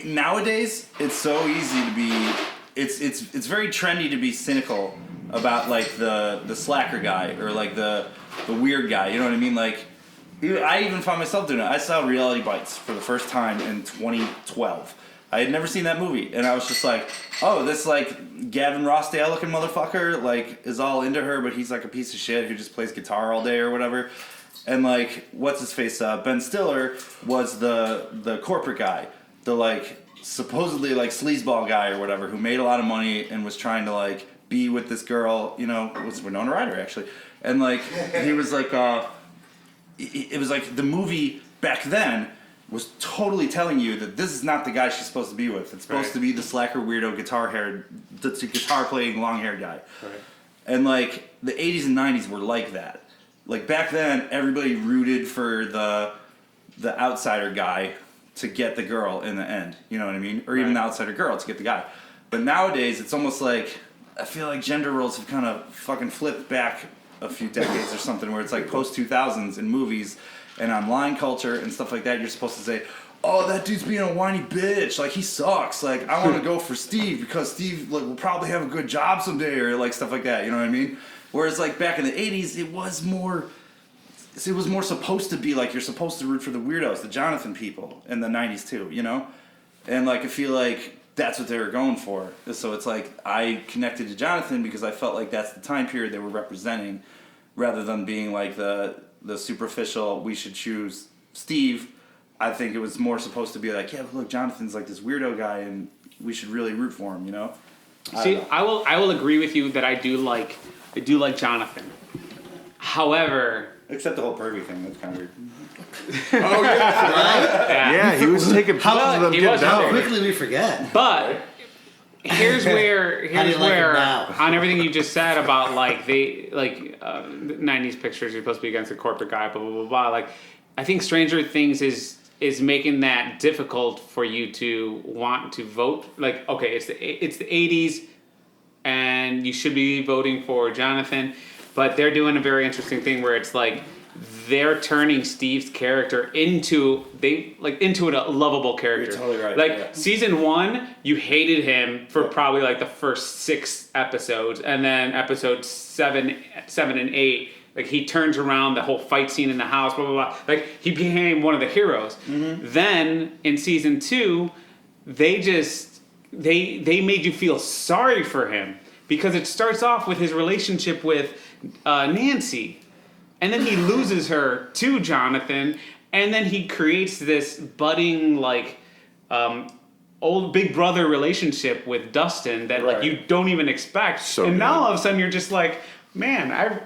nowadays it's so easy to be. It's very trendy to be cynical about the slacker guy or the weird guy. You know what I mean? I even found myself doing it. I saw Reality Bites for the first time in 2012. I had never seen that movie, and I was just like, oh, this like Gavin Rossdale looking motherfucker like is all into her, but he's like a piece of shit who just plays guitar all day or whatever. And like, what's his face? Ben Stiller was the corporate guy, the like supposedly like sleazeball guy or whatever, who made a lot of money and was trying to like be with this girl. You know, it was Winona Ryder actually, and like he was like, it was like the movie back then was totally telling you that this is not the guy she's supposed to be with. It's supposed to be the slacker, weirdo, guitar playing, long haired guy. Right. And like the 80s and 90s were like that. Like back then, everybody rooted for the outsider guy to get the girl in the end. You know what I mean? Or even the outsider girl to get the guy. But nowadays, it's almost like I feel like gender roles have kind of fucking flipped back a few decades or something, where it's like post 2000s in movies and online culture and stuff like that. You're supposed to say, oh, that dude's being a whiny bitch, like he sucks, like I want to go for Steve because Steve like will probably have a good job someday, or like stuff like that, you know what I mean? Whereas like back in the 80s, it was more supposed to be like you're supposed to root for the weirdos, the Jonathan people, in the 90s too, you know? And like I feel like that's what they were going for. So it's like I connected to Jonathan because I felt like that's the time period they were representing, rather than being like the superficial, we should choose Steve. I think it was more supposed to be like, yeah, but look, Jonathan's like this weirdo guy and we should really root for him, you know? See, I will agree with you that I do like Jonathan. However, Except the whole pervy thing, that's kind of weird. Oh yeah, yeah. He was taking pictures of them he getting was How down. quickly we forget. but here's where How do you like him now? on everything you just said about like the 90s pictures, you're supposed to be against a corporate guy, blah blah blah blah. Like, I think Stranger Things is making that difficult for you to want to vote. Like, okay, it's the 80s, and you should be voting for Jonathan, but they're doing a very interesting thing where it's like they're turning Steve's character into a lovable character. You're totally right, Like yeah. season 1, you hated him for probably like the first 6 episodes, and then episode 7 and 8. Like, he turns around, the whole fight scene in the house, blah, blah, blah. Like, he became one of the heroes. Mm-hmm. Then, in season 2, they made you feel sorry for him. Because it starts off with his relationship with Nancy. And then he loses her to Jonathan. And then he creates this budding, like, old big brother relationship with Dustin that, like, you don't even expect. So and now good. all of a sudden you're just like, man, I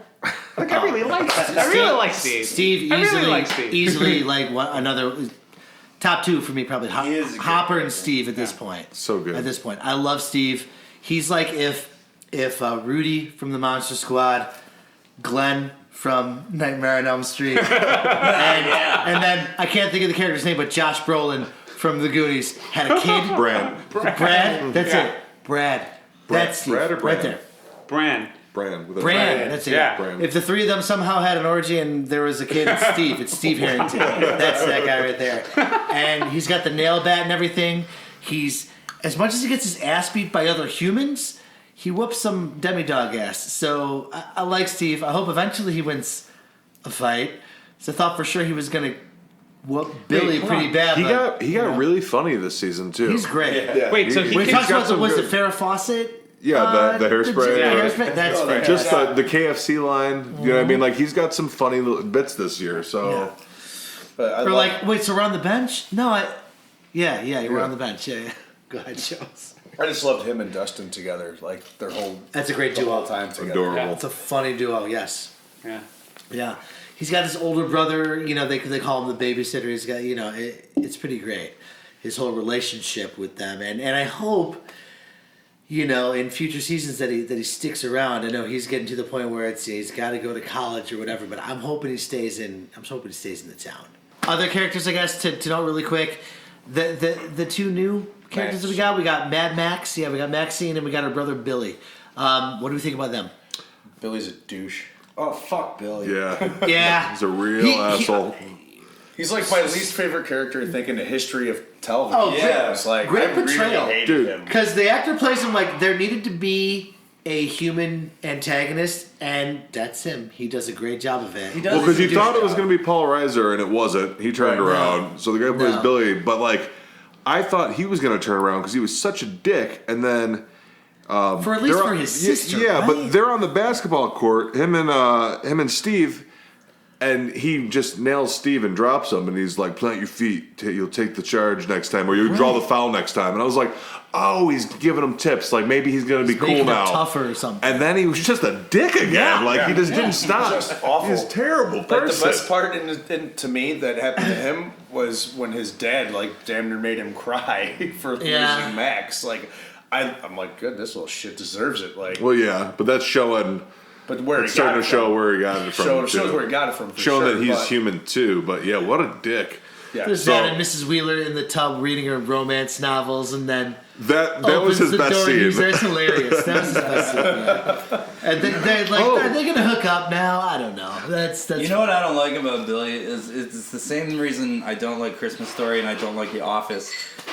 really like that. I really like Steve. Steve I really easily, like Steve. easily like another top 2 for me, probably He is a good Hopper and character. Steve at this point. So good. At this point, I love Steve. He's like if Rudy from the Monster Squad, Glenn from Nightmare on Elm Street, and then I can't think of the character's name, but Josh Brolin from The Goonies had a kid. Brand. Brad. That's it. Brad. That's Steve. Brad or Right Brand? there. Brand. Brand. With a Brand. That's it. Yeah. Brand. If the 3 of them somehow had an orgy and there was a kid, it's Steve. It's Steve Harrington. That's that guy right there. And he's got the nail bat and everything. He's, as much as he gets his ass beat by other humans, he whoops some demi-dog ass. So I like Steve. I hope eventually he wins a fight. So I thought for sure he was going to whoop Billy hold pretty on. bad. He but, got really funny this season too. He's great. Yeah. Wait, so he When he can, talks about some was good- it Farrah Fawcett? Yeah, the hairspray. hairspray. That's fantastic. Just the KFC line, you know what I mean? Like, he's got some funny little bits this year, so. Yeah. But I Or love- like, wait, so we're on the bench? No, you were on the bench. Yeah. Go ahead, Jones. I just loved him and Dustin together, like their whole That's a great the duo. whole time together. Adorable. It's a funny duo. Yes. yeah. Yeah. He's got this older brother. You know, they call him the babysitter. He's got, you know, it's pretty great. His whole relationship with them, and I hope, you know, in future seasons that he sticks around. I know he's getting to the point where he's got to go to college or whatever, but I'm hoping he stays in the town. Other characters, I guess, to note really quick, the 2 new characters that we got Mad Max, yeah, we got Maxine, and we got her brother Billy. What do we think about them? Billy's a douche. Oh, fuck Billy. Yeah. Yeah, He's a real asshole. He's like my least favorite character, I think, in the history of television. Oh, yeah. It's like Great I really portrayal. hated Dude. him. because the actor plays him like there needed to be a human antagonist, and that's him. He does a great job of it. He does. Well, because you Douche thought it was job. going to be Paul Reiser, and it wasn't. He turned Right. around. So the guy plays No. Billy. But, like, I thought he was going to turn around because he was such a dick, and then For at least for his sister. yeah, right? but they're on the basketball court, him and Steve, and he just nails Steve and drops him, and he's like, "Plant your feet. You'll take the charge next time, or you draw the foul next time." And I was like, "Oh, he's giving him tips. Like maybe he's going to be cool making him now, tougher or something. And then he was just a dick again. He just didn't stop. Just awful. He's a terrible Like person. the best part to me that happened to him was when his dad like damn near made him cry for Yeah. losing Max. Like I'm like, good, this little shit deserves it. Like, Well, yeah, but that's showing. but where It's he got starting it to show from. where he got it from. Shows too. where he got it from. For Showing sure, that he's but- human too. But yeah, what a dick. Yeah. There's So- that and Mrs. Wheeler in the tub reading her romance novels, and then That was opens his the best door and he's scene. there. It's hilarious. That was his best scene. Yeah. And they're like, Oh. are they gonna hook up now? I don't know. That's You know what I don't like about Billy is it's the same reason I don't like Christmas Story and I don't like The Office,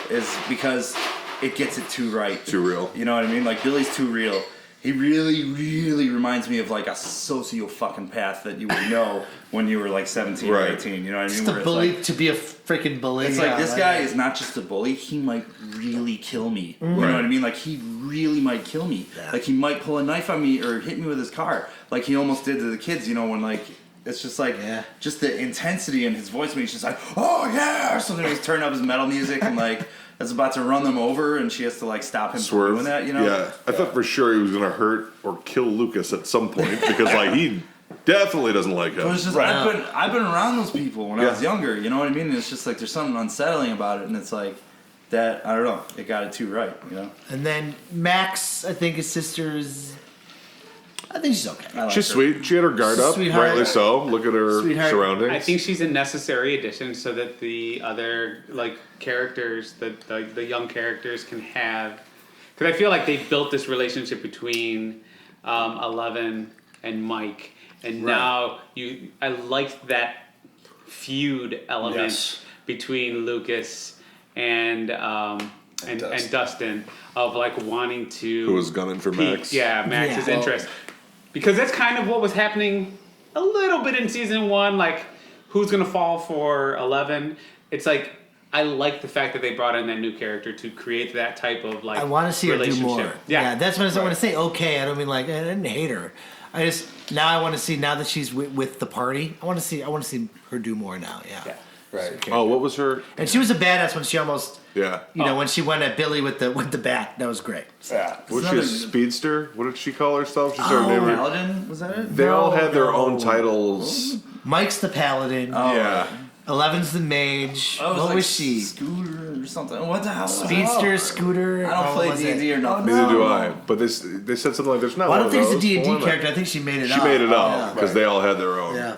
is because it gets it too right. Too real. You know what I mean? Like Billy's too real. He really, really reminds me of like a socio-fucking-path that you would know when you were like 17 or Right. 18. You know what I mean? just a Where it's bully like- to be a freaking bully. It's Yeah, like this guy is not just a bully. He might really kill me. You know Right. what I mean? Like he really might kill me. Yeah. Like he might pull a knife on me or hit me with his car. Like he almost did to the kids. You know when like it's just like just the intensity in his voice when he's just like, oh yeah, or something. He's turning up his metal music and like is about to run them over and she has to like stop him from Swerve. doing that. You know? Yeah, I thought for sure he was gonna hurt or kill Lucas at some point because like he definitely doesn't like But him. it's just Right. I've been around those people when I Yeah. was younger. You know what I mean? And it's just like there's something unsettling about it, and it's like that. I don't know. It got it too right. You know. And then Max, I think his sister's. I think she's okay. I like She's her. sweet. She had her guard up, Sweetheart. rightly so. Look at her Sweetheart. surroundings. I think she's a necessary addition so that the other like characters, the young characters, can have. Because I feel like they built this relationship between 11 and Mike, and now I liked that feud element Yes. between Lucas and Dustin of like wanting to Who was gunning for pique, Max? yeah, Max's Yeah. interest. Because that's kind of what was happening a little bit in season 1, like who's gonna fall for 11. It's like I like the fact that they brought in that new character to create that type of like I want to see her do relationship. more. Yeah, that's what I want to say. Okay, I don't mean like I didn't hate her. I just now I want to see now that she's with the party. I want to see her do more now. Yeah. Right. Oh, what was her? And she was a badass when she almost, Yeah. when she went at Billy with the bat. That was great. Yeah. Was she another- a speedster? What did she call herself? She Oh, started naming her. Paladin, was that it? They all No, had their no. own titles. Mike's the paladin. Yeah. 11's the mage. Oh, it What like was she? Scooter or something. What the hell? was Speedster, that? Scooter. I don't what play was D&D it? or nothing. Neither do No. I. But they said something like there's not Well, I one don't think of it's a those. D&D Why not? character. I think she made it She up. made it up Yeah. because they all had their own. Yeah.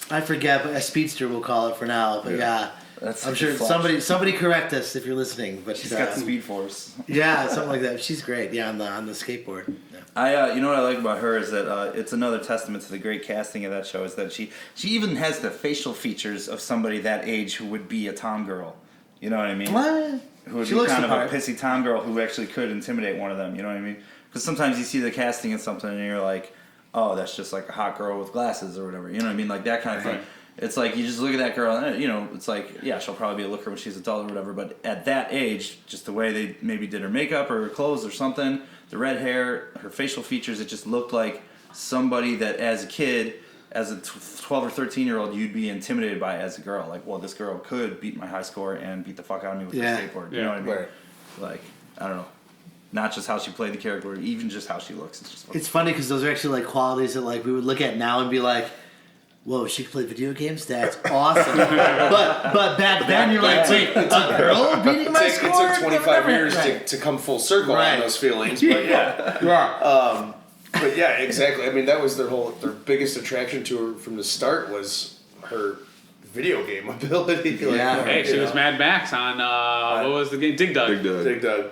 I forget, but a speedster we'll call it for now. But yeah, That's I'm like sure a flash. somebody correct us if you're listening. But She's got the Speed Force. Yeah, something like that. She's great. Yeah, on the skateboard. Yeah. You know what I like about her is that it's another testament to the great casting of that show is that she even has the facial features of somebody that age who would be a tom girl. You know what I mean? What? Who would She be looks kind the of a part. pissy tom girl who actually could intimidate one of them. You know what I mean? Because sometimes you see the casting in something and you're like, oh, that's just like a hot girl with glasses or whatever. You know what I mean? Like that kind of thing. Right. It's like you just look at that girl, and you know, it's like, yeah, she'll probably be a looker when she's adult or whatever. But at that age, just the way they maybe did her makeup or her clothes or something, the red hair, her facial features, it just looked like somebody that as a kid, as a 12 or 13-year-old, you'd be intimidated by as a girl. Like, well, this girl could beat my high score and beat the fuck out of me with Yeah. the skateboard. You Yeah. know what I mean? Right. Like, I don't know. Not just how she played the character, even just how she looks. It's just fucking It's funny because those are actually like qualities that like we would look at now and be like, whoa, she can play video games? That's awesome. but back then you're like, wait, a girl beating my It score? took 25 years to come full circle Right. on those feelings, but yeah. Yeah. But yeah, exactly. I mean, that was their biggest attraction to her from the start was her video game ability. Like, Yeah. Hey, she you was know, Mad Max on what was the game? Dig Dug. Big Doug. Big Doug.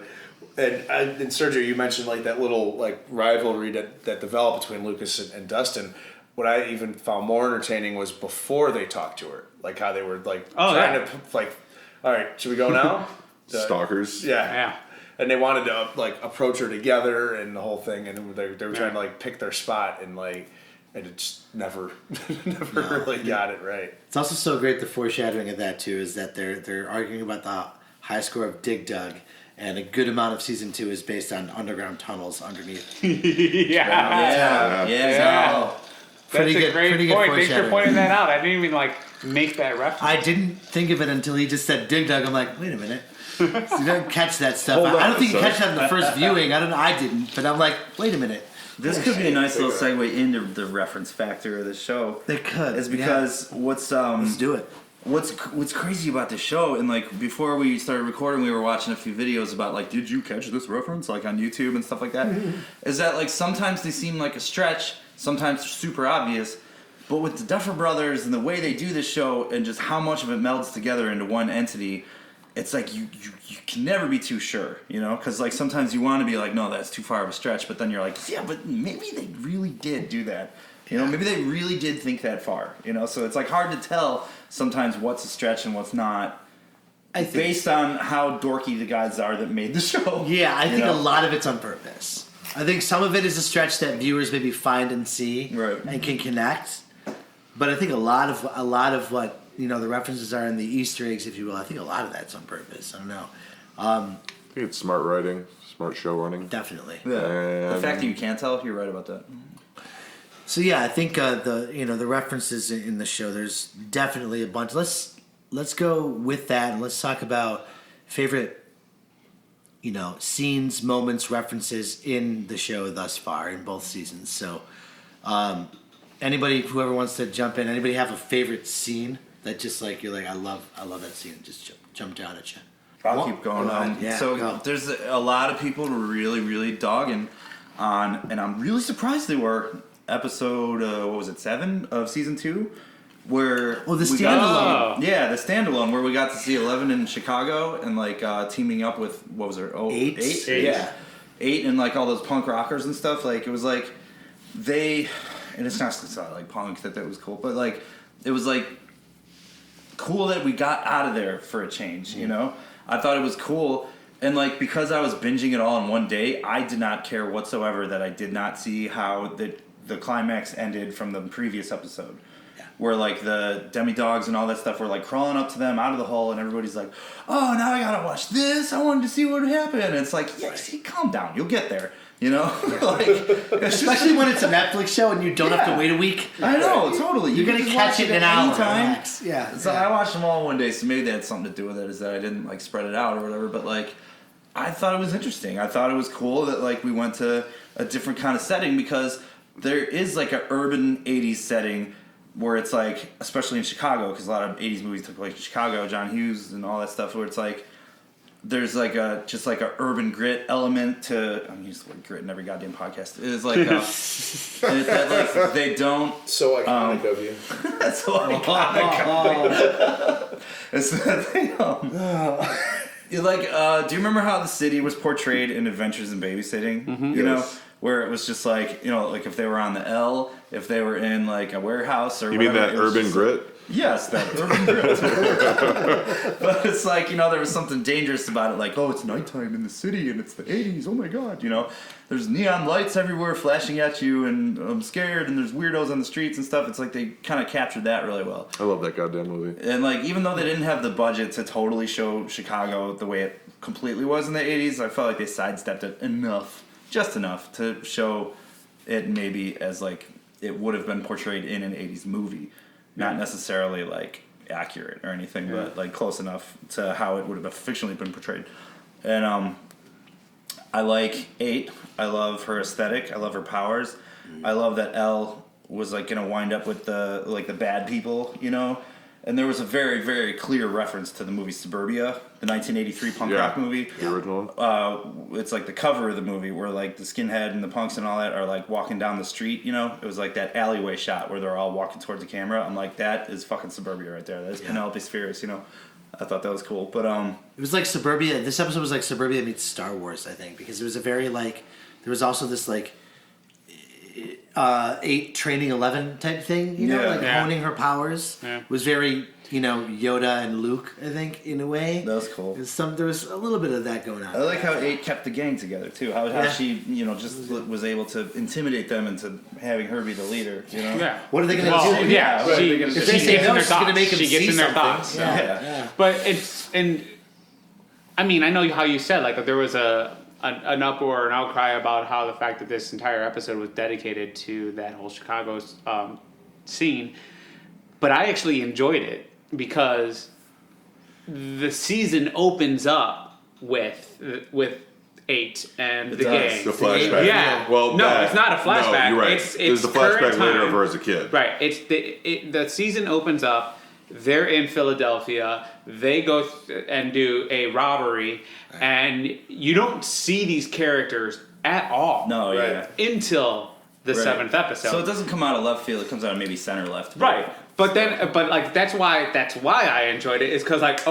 And Sergio, you mentioned like that little like rivalry that developed between Lucas and Dustin. What I even found more entertaining was before they talked to her, like how they were like trying to like, all right, should we go now? Stalkers. Yeah. Yeah. And they wanted to like approach her together and the whole thing, and they were trying to like pick their spot and like, and it just never really got it right. It's also so great the foreshadowing of that too is that they're arguing about the high score of Dig Dug, and a good amount of season 2 is based on underground tunnels underneath. Yeah. Yeah. Pretty That's good- a great pretty good point. Thanks for foreshadowing. pointing that out. I didn't even make that reference. I didn't think of it until he just said Dig Dug. I'm like, wait a minute. So you don't catch that stuff. Hold I on don't think you a catch sec. that in the first viewing. I didn't, but I'm like, wait a minute. This could be a nice little segue into the reference factor of the show. They could. Is because Let's do it. what's crazy about the show, and like before we started recording, we were watching a few videos about like, did you catch this reference, like on YouTube and stuff like that? Is that like sometimes they seem like a stretch, sometimes they're super obvious, but with the Duffer Brothers and the way they do this show and just how much of it melds together into one entity, it's like you can never be too sure, you know? Because like sometimes you want to be like, no, that's too far of a stretch, but then you're like, yeah, but maybe they really did do that. You know, maybe they really did think that far, you know? So it's like hard to tell sometimes what's a stretch and what's not based on how dorky the guys are that made the show. Yeah, I you think know? a lot of it's on purpose. I think some of it is a stretch that viewers maybe find and see Right. and can connect. But I think a lot of what the references are in the Easter eggs, if you will. I think a lot of that's on purpose. I don't know. I think it's smart writing, smart show running. Definitely. Yeah. The And- fact that you can't tell, you're right about that. So yeah, I think the references in the show. There's definitely a bunch. Let's go with that and let's talk about favorite scenes, moments, references in the show thus far in both seasons. So whoever wants to jump in, anybody have a favorite scene that just like you're like I love that scene, just jump down at you. I'll keep going. Go ahead. Yeah, so go. there's a lot of people really, really dogging on, and I'm really surprised they were episode 7 of season 2, where Oh, the we got- standalone. yeah, the standalone where we got to see 11 in Chicago and like teaming up with what was her 8? 8. Yeah, 8 and like all those punk rockers and stuff. Like it was like they, and it's not like punk that was cool, but like it was like cool that we got out of there for a change, you know? I thought it was cool. And like because I was binging it all in one day, I did not care whatsoever that I did not see how the climax ended from the previous episode. Yeah. Where like the demi-dogs and all that stuff were like crawling up to them out of the hole and everybody's like, oh, now I gotta watch this. I wanted to see what happened. And it's like, yeah, see, calm down. You'll get there. You know? Like, it's Especially when it's a Netflix show and you don't have to Yeah. wait a week. I know, totally. You're can gonna just catch watch it in an at hour. any time. Relax. Yeah. So I watched them all one day, so maybe that had something to do with it, is that I didn't like spread it out or whatever. But like, I thought it was interesting. I thought it was cool that like we went to a different kind of setting because there is like an urban '80s setting where it's like, especially in Chicago, because a lot of '80s movies took place in Chicago, John Hughes and all that stuff, where it's like there's like a urban grit element to. I'm using the word grit in every goddamn podcast. It's like that like they don't. So iconic of you. That's so iconic. It's that thing. You like, do you remember how the city was portrayed in Adventures in Babysitting? You know, Yes. where it was just like, like if they were on the L, if they were in like a warehouse or You mean whatever, that it was urban just- grit? Yes, that urban grit. But it's like, there was something dangerous about it, like, oh, it's nighttime in the city and it's the 80s, oh my god, there's neon lights everywhere flashing at you and I'm scared and there's weirdos on the streets and stuff. It's like they kind of captured that really well. I love that goddamn movie. And like, even though they didn't have the budget to totally show Chicago the way it completely was in the 80s, I felt like they sidestepped it just enough to show it maybe as like it would have been portrayed in an 80s movie. Not necessarily like accurate or anything, but like close enough to how it would have fictionally been portrayed. And I like 8. I love her aesthetic. I love her powers. I love that Elle was like gonna wind up with the bad people, And there was a very, very clear reference to the movie Suburbia, the 1983 punk rock movie. The original one. It's like the cover of the movie where like the skinhead and the punks and all that are like walking down the street, It was like that alleyway shot where they're all walking towards the camera. I'm like, that is fucking Suburbia right there. That is Penelope Spheres, I thought that was cool. But It was like Suburbia. This episode was like Suburbia meets Star Wars, I think, because it was a very like. There was also this like 8 training 11 type thing, like Yeah. honing her powers. Yeah. It was very Yoda and Luke, I think, in a way. that was cool. There was a little bit of that going on. I like how 8 kept the gang together too. How Yeah. she, just was able to intimidate them into having her be the leader. Yeah. What are they gonna Well, do? yeah, Right, she, they're gonna- she If they gets say in no, their she's gonna thoughts. make 'em She gets see in their something. thoughts. Yeah. Yeah. But it's and I mean, I know how you said like there was an uproar, an outcry about how the fact that this entire episode was dedicated to that whole Chicago scene, but I actually enjoyed it because the season opens up with 8 and the gang. The flashback. Yeah. Well, no, it's not a flashback. No, you're right. It's There's the current flashback later time. of her as a kid. Right. It's the season opens up. They're in Philadelphia. They go and do a robbery, and you don't see these characters at all. No, yeah. Until the Right. 7th episode. So it doesn't come out of left field. It comes out of maybe center left. Right. But like that's why I enjoyed it is because like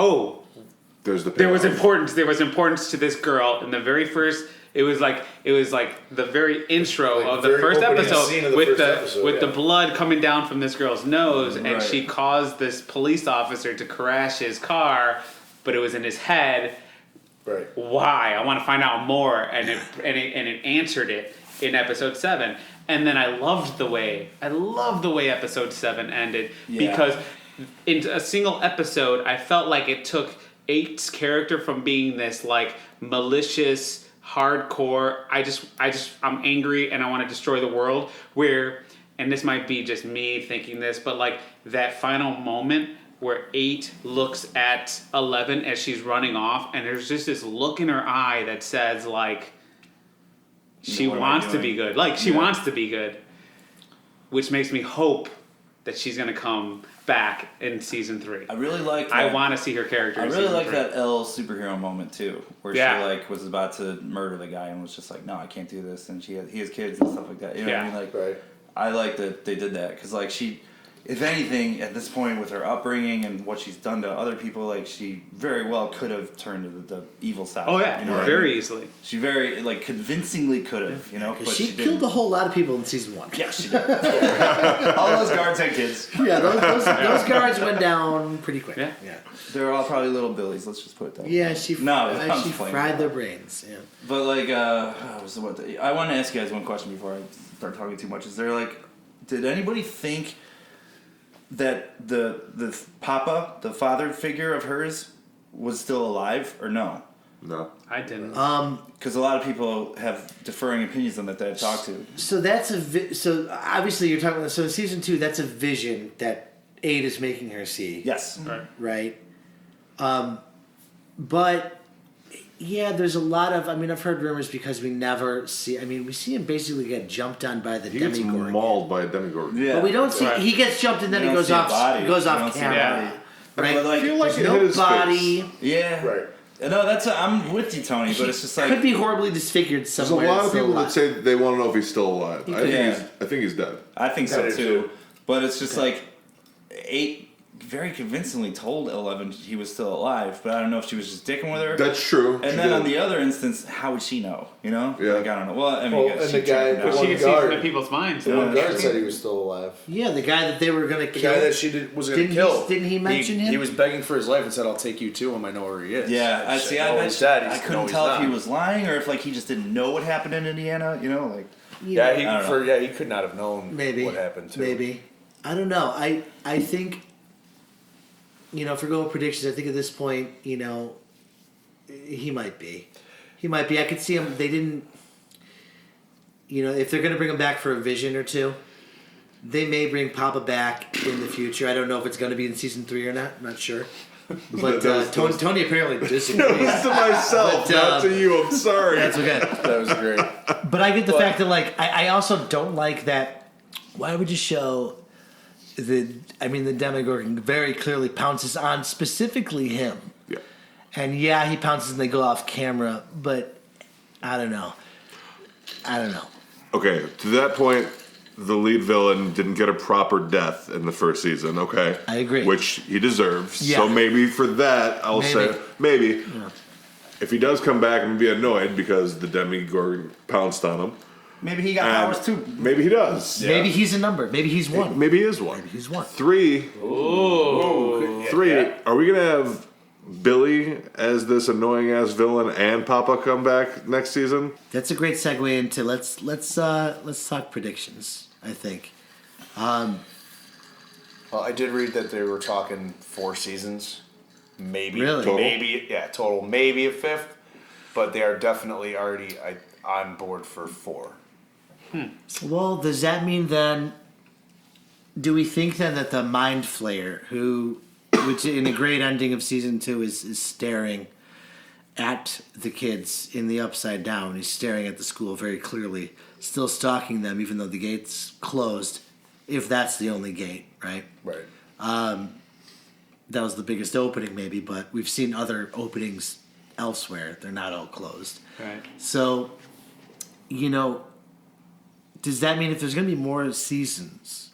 There's the there was payoff. importance to this girl in the very first. It was like the very intro Like of the very first opening episode scene of the with first the episode, with the yeah. blood coming down from this girl's nose, and Right. she caused this police officer to crash his car, but it was in his head. Right. Why? I want to find out more, and it answered it in episode 7. And then I loved the way episode 7 ended Yeah. because in a single episode I felt like it took 8's character from being this like malicious hardcore I'm angry and I want to destroy the world, where, and this might be just me thinking this, but like that final moment where 8 looks at 11 as she's running off, and there's just this look in her eye that says like she What am I wants to doing? be good. Like she Yeah. wants to be good, which makes me hope that she's gonna come back in season 3. I really like. I that- want to see her character. I in really season like 3. that L superhero moment too, where Yeah. she like was about to murder the guy and was just like, "No, I can't do this," and he has kids and stuff like that. You know what I Yeah. mean? Like, Right. I like that they did that because like she, if anything, at this point with her upbringing and what she's done to other people, like she very well could have turned to the evil side. Oh yeah, you know what I very mean? easily. She very like convincingly could have, you know, but She didn't. killed a whole lot of people in season 1. Yeah, she did. All those guards had kids. Yeah, those guards went down pretty quick. Yeah. Yeah. They're all probably little billies. Let's just put it that way. Yeah, she I'm she playing fried with their that. brains. Yeah. But like, I want to ask you guys one question before I start talking too much. Is there like, did anybody think that the Papa, the father figure of hers, was still alive or no? No. I didn't. Because a lot of people have differing opinions on that I've talked to. So that's so obviously you're talking about, so in season 2 that's a vision that 8 is making her see. Yes. Right. Right. But yeah, there's a lot of, I mean, I've heard rumors because we never see, I mean, we see him basically get jumped on by the He gets Demigorgon. mauled by a Demigorgon. Yeah. But we don't see, Right. he gets jumped and then You he don't goes see a off, body. goes You off don't see a camera. body. Right? But like, I feel like There's it hit no his body. face. yeah. Right. No, I'm with you, Tony. But it's just like Could be horribly disfigured There's a somewhere. lot and of still people that alive. say they want to know if he's still alive. Yeah. I think he's dead. I think so I do too. too. But it's just like 8 very convincingly told 11 he was still alive, but I don't know if she was just dicking with her. That's true. And She then did. on the other instance, how would she know? You know? Yeah. Like, I don't know. Well, I mean, Well, I guess and she the guy- checked it the out. She one can see guard. into people's minds. The one guard said he was still alive. Yeah, the guy that they were going to The kill. guy that she was going to Didn't kill. didn't he mention him? He was begging for his life and said, "I'll take you to him. I know where he is." Yeah, I And see. no, I he's dead. I He's- couldn't no, he's tell if he not. was lying or if like he just didn't know what happened in Indiana. You know, like You Yeah, know, I don't know. he could not have known maybe what happened to him. Maybe. I don't know. I think, you know, if we're going with predictions, I think at this point, you know, he might be. He might be. I could see him. They didn't. You know, if they're going to bring him back for a vision or two, they may bring Papa back in the future. I don't know if it's going to be in season 3 or not. I'm not sure. But Tony apparently disagrees. to myself, But, not to you. I'm sorry. That's okay. That was great. But I get the fact that, like, I also don't like that. Why would you show the Demogorgon very clearly pounces on specifically him. Yeah. And yeah, he pounces and they go off camera, but I don't know. Okay, to that point, the lead villain didn't get a proper death in the first season, okay? I agree. Which he deserves. Yeah. So maybe for that, I'll say, maybe. Yeah. If he does come back, I'm going to be annoyed because the Demigorgon pounced on him. maybe he got And powers too. Maybe he does. Maybe he's a number. Maybe he's one. Maybe he is one. Maybe he's one. 3. Ooh. 3. Yeah. Are we going to have Billy as this annoying ass villain and Papa come back next season? That's a great segue into let's talk predictions. I think. Well, I did read that they were talking 4 seasons maybe Really? Total? total maybe a fifth, but they are definitely already on board for 4. Well, does that mean then? Do we think then that the Mind Flayer, which in a great ending of season 2 is staring at the kids in the Upside Down, he's staring at the school very clearly, still stalking them even though the gate's closed, if that's the only gate, right? Right. That was the biggest opening maybe, but we've seen other openings elsewhere. They're not all closed. Right. So, does that mean if there's going to be more seasons,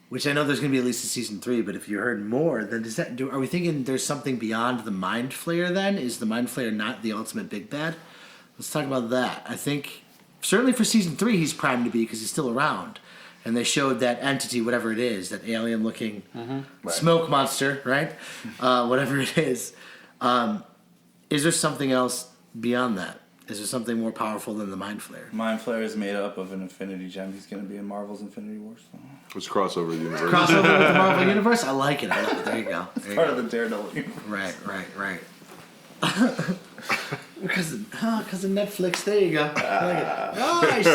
which I know there's going to be at least a season 3, but if you heard more, then are we thinking there's something beyond the Mind Flayer then? Is the Mind Flayer not the ultimate big bad? Let's talk about that. I think, certainly for season 3, he's primed to be because he's still around. And they showed that entity, whatever it is, that alien-looking smoke monster, right? Whatever it is. Is there something else beyond that? Is there something more powerful than the Mind Flayer? Mind Flayer is made up of an Infinity Gem. He's going to be in Marvel's Infinity Wars. So. It's crossover universe. Crossover with the Marvel Universe? I like it. There you go. There you Part go. of the Daredevil universe. Right. Because of Netflix. There you go. I like it. Oh, I see.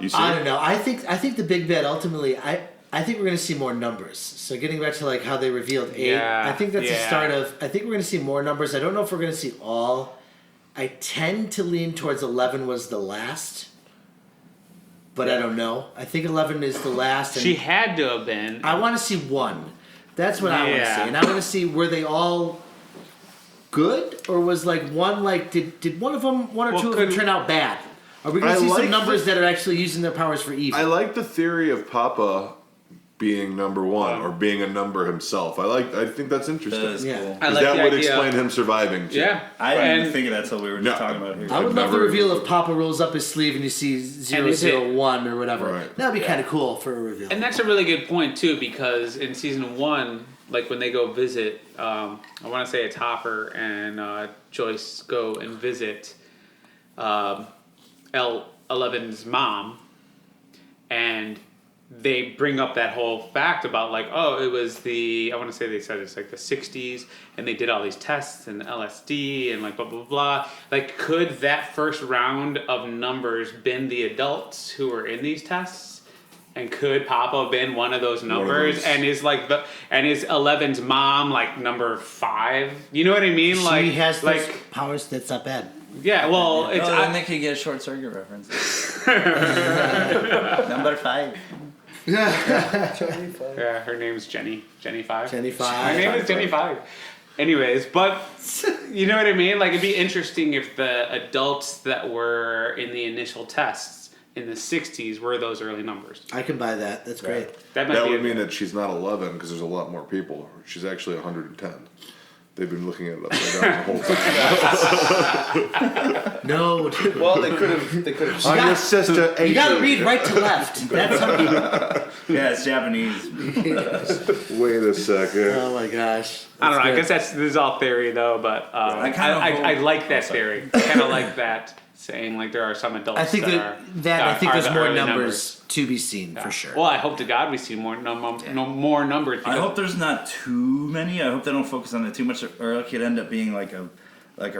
You see? I don't know. I think the big bet ultimately. I think we're going to see more numbers. So getting back to like how they revealed 8, Yeah, I think that's the yeah. start of. I think we're going to see more numbers. I don't know if we're going to see all. I tend to lean towards 11 was the last, but I don't know. I think 11 is the last. And She had to have been. I want to see 1. That's what I want to Yeah. see, and I want to see were they all good or was like one like did one or Well, two of them could- turn out bad? Are we going I to see like some numbers that are actually using their powers for evil? I like the theory of Papa being number 1 or being a number himself. I think that's interesting. That is Yeah. cool. I 'Cause like that the would idea. explain him surviving too. Yeah. I didn't even And- think of that till we were just talking about it here. I would love the never- reveal if Papa rolls up his sleeve and you see 001 or whatever. Right. That'd be kind of cool for a reveal. And that's a really good point too, because in season 1, like when they go visit, I want to say it's Hopper and Joyce go and visit L11's mom, and they bring up that whole fact about like, oh, it was I want to say they said it's like the 60s, and they did all these tests and LSD and like blah blah blah. Like, could that first round of numbers been the adults who were in these tests? And could Papa have been one of those numbers? those. And is 11's mom like number 5? You know what I mean? she Like has those like powers. That's not bad. yeah. Well, it's then they could get a short circuit reference. Number 5. yeah. Her name's Jenny. Jenny 5. Jenny Her 5. name is Jenny 5. Anyways, but you know what I mean? Like, it'd be interesting if the adults that were in the initial tests in the 60s were those early numbers. I can buy that. That's great. That might That be would mean that she's not 11 because there's a lot more people. She's actually 110. They've been looking at it upside down the whole time. No. Well, they could have. I'm your sister, You got to 80. read right to left. That's how. Yeah, it's Japanese. Wait a second. Oh my gosh. I don't know. I That's guess this is all theory though, but I kinda I hope- like that sorry. theory. I kind of like that saying like there are some adults. I think that I think are there's the more early numbers to be seen Yeah. for sure. Well, I hope to God we see more more numbers. I because- hope there's not too many. I hope they don't focus on it too much, or it could end up being like a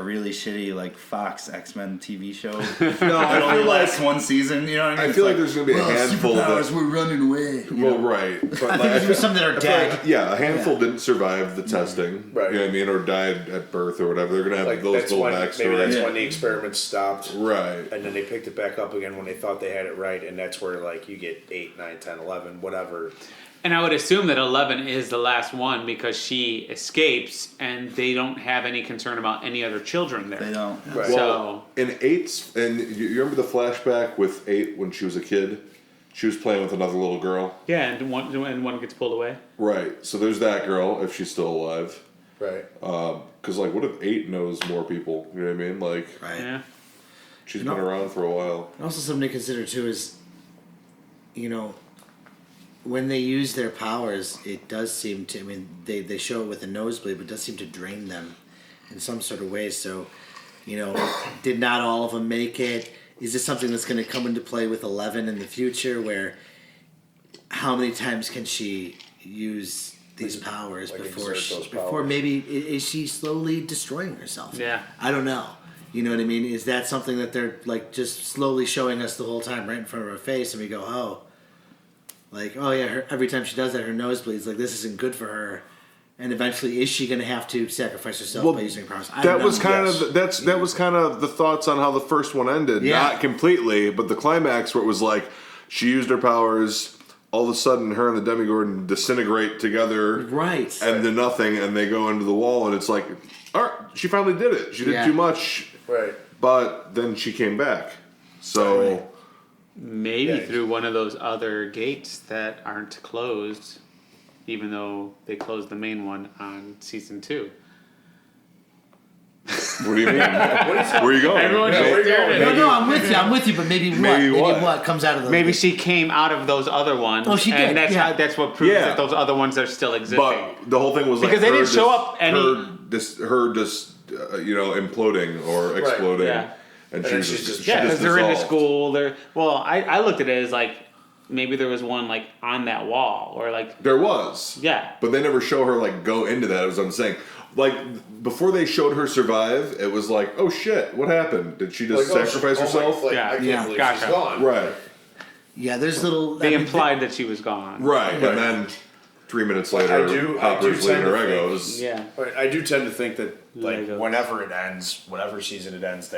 really shitty like Fox X-Men TV show. No, It I only feel lasts like one season. You know what I mean? I feel like there's gonna be a handful that. we're running away. Well, right. But I think there's gonna be some that are I feel like, dead. yeah, a handful didn't survive the testing. Right. You know what I mean? Or died at birth or whatever. They're gonna have Like those that's little when maybe backstories. that's Yeah. when the experiments stopped, Right. and then they picked it back up again when they thought they had it right, and that's where like you get 8, 9, 10, 11, whatever. And I would assume that 11 is the last one because she escapes and they don't have any concern about any other children there. They don't. Right. So In 8's, and you remember the flashback with 8 when she was a kid? She was playing with another little girl. yeah, and one gets pulled away. Right. So there's that girl, if she's still alive. Right. Because, like, what if 8 knows more people? You know what I mean? Like, Right. Yeah. she's been around for a while. And also something to consider too is, when they use their powers, it does seem to. I mean, they show it with a nosebleed, but it does seem to drain them in some sort of way. So, did not all of them make it? Is this something that's going to come into play with 11 in the future? Where how many times can she use these powers like before exert those before powers. maybe is she slowly destroying herself? Yeah. I don't know. You know what I mean? Is that something that they're like just slowly showing us the whole time right in front of our face, and we go, oh, like, oh yeah, every time she does that, her nose bleeds. Like, this isn't good for her. And eventually, is she going to have to sacrifice herself by using her powers? I don't That was know. kind Yes. of that was kind of the thoughts on how the first one ended. Yeah. Not completely, but the climax where it was like she used her powers. All of a sudden, her and the Demigorgon disintegrate together, Right. and then nothing, and they go into the wall, and it's like, all right, she finally did it. She did Yeah. too much, Right. but then she came back. So. Right. Maybe Yeah. through one of those other gates that aren't closed, even though they closed the main one on season 2. What do you mean? Where are you going? Everyone Yeah, just where you stared going? at No, me. I'm with you, but maybe what? Maybe Maybe what? what comes out of the Maybe she came out of those other ones. Oh, she did, And that's yeah. that's what proves Yeah. that those other ones are still existing. But the whole thing was like Because they her didn't show dis- up any- her just imploding or exploding, Yeah. and And she then was she's just just- she Yeah, because just they're in the dissolved. school. I looked at it as like maybe there was one like on that wall or like There was, yeah. but they never show her like go into that. As I'm saying, like before they showed her survive, it was like, oh shit, what happened? Did she just sacrifice herself? I can't Yeah, believe gotcha. she's gone. Right, Yeah, there's little. They implied that she was gone. right, Right. and then 3 minutes I later, do Hopper's tend leading her to think- Egos. Yeah. But I do tend to think that like Legos. whenever it ends, whatever season it ends,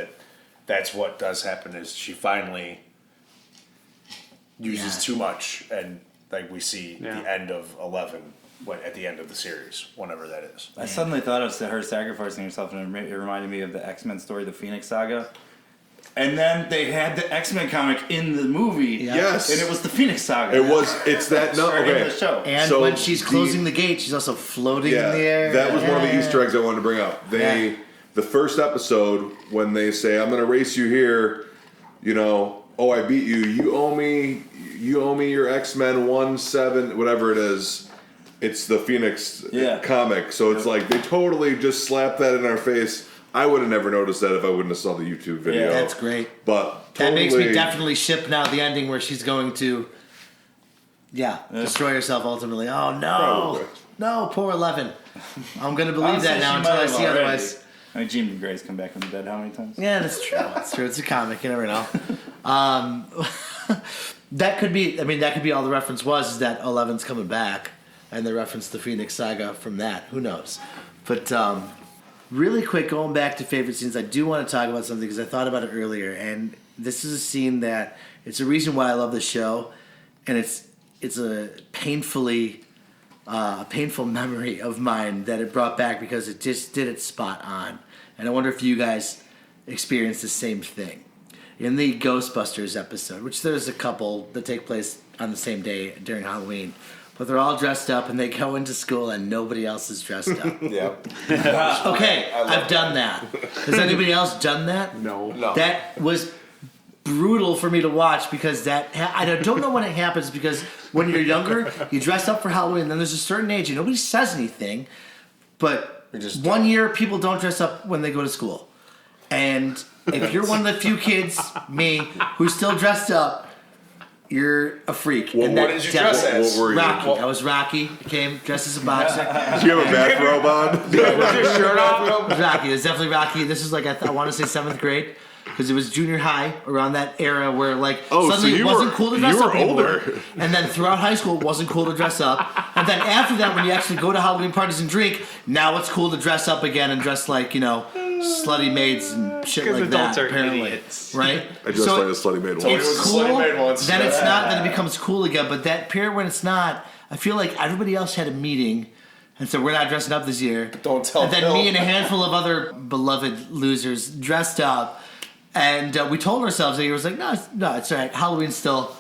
that's what does happen is she finally uses Yeah. too much, and like we see Yeah. the end of 11 at the end of the series, whenever that is. I suddenly thought of her sacrificing herself, and it reminded me of the X-Men story, the Phoenix Saga. And then they had the X-Men comic in the movie. Yeah. Yes. And it was the Phoenix Saga. It's that no Or in okay. the show. And So when she's the- closing the gate, she's also floating Yeah, in the air. that was one of the Yeah. Easter eggs I wanted to bring up. Yeah. The first episode when they say, "I'm going to race you here," oh, I beat you. You owe me your X-Men 1/7, whatever it is. It's the Phoenix Yeah. comic, so it's like they totally just slapped that in our face. I would have never noticed that if I wouldn't have saw the YouTube video. Yeah, That's great. But That totally, makes me definitely ship now the ending where she's going to, destroy herself ultimately. Oh no, Probably. no, poor 11. I'm gonna believe Honestly, that now she until might I have see already. otherwise. I mean, Jean Grey's come back from the dead how many times? Yeah, that's true. That's true. It's a comic. You never know. That could be. I mean, that could be all the reference was is that 11's coming back, and they referenced the Phoenix Saga from that. Who knows? But really quick, going back to favorite scenes, I do want to talk about something because I thought about it earlier, and this is a scene that it's a reason why I love the show, and it's a painful memory of mine that it brought back because it just did it spot on, and I wonder if you guys experienced the same thing. In the Ghostbusters episode, which there's a couple that take place on the same day during Halloween, but they're all dressed up and they go into school and nobody else is dressed up. Yeah. Okay, I love I've done that. Has anybody else done that? No. No. That was brutal for me to watch because I don't know when it happens because when you're younger, you dress up for Halloween, and then there's a certain age and nobody says anything, but We just one don't. year people don't dress up when they go to school. And if you're one of the few kids, me, who's still dressed up, you're a freak. What- And What that did you dress definitely- as? What were you? Rocky. I was Rocky. I came dressed as a boxer. Do you have a bathrobe on? Was your shirt off? Rocky. It was definitely Rocky. This was like I want to say 7th grade because it was junior high around that era where like Oh, suddenly so it you wasn't were- cool to dress you were up anymore. older. And then throughout high school it wasn't cool to dress up. And then after that, when you actually go to Halloween parties and drink, now it's cool to dress up again and dress like slutty maids and shit 'Cause like adults that. are Apparently, idiots. right? I dressed like a slutty maid Tony once. was It's a cool. slutty maid once. Then it's not. Then it becomes cool again. But that period when it's not, I feel like everybody else had a meeting, and so we're not dressing up this year. Don't tell And then Bill. me and a handful of other beloved losers dressed up, and we told ourselves that he was like, no, it's all right. Halloween's still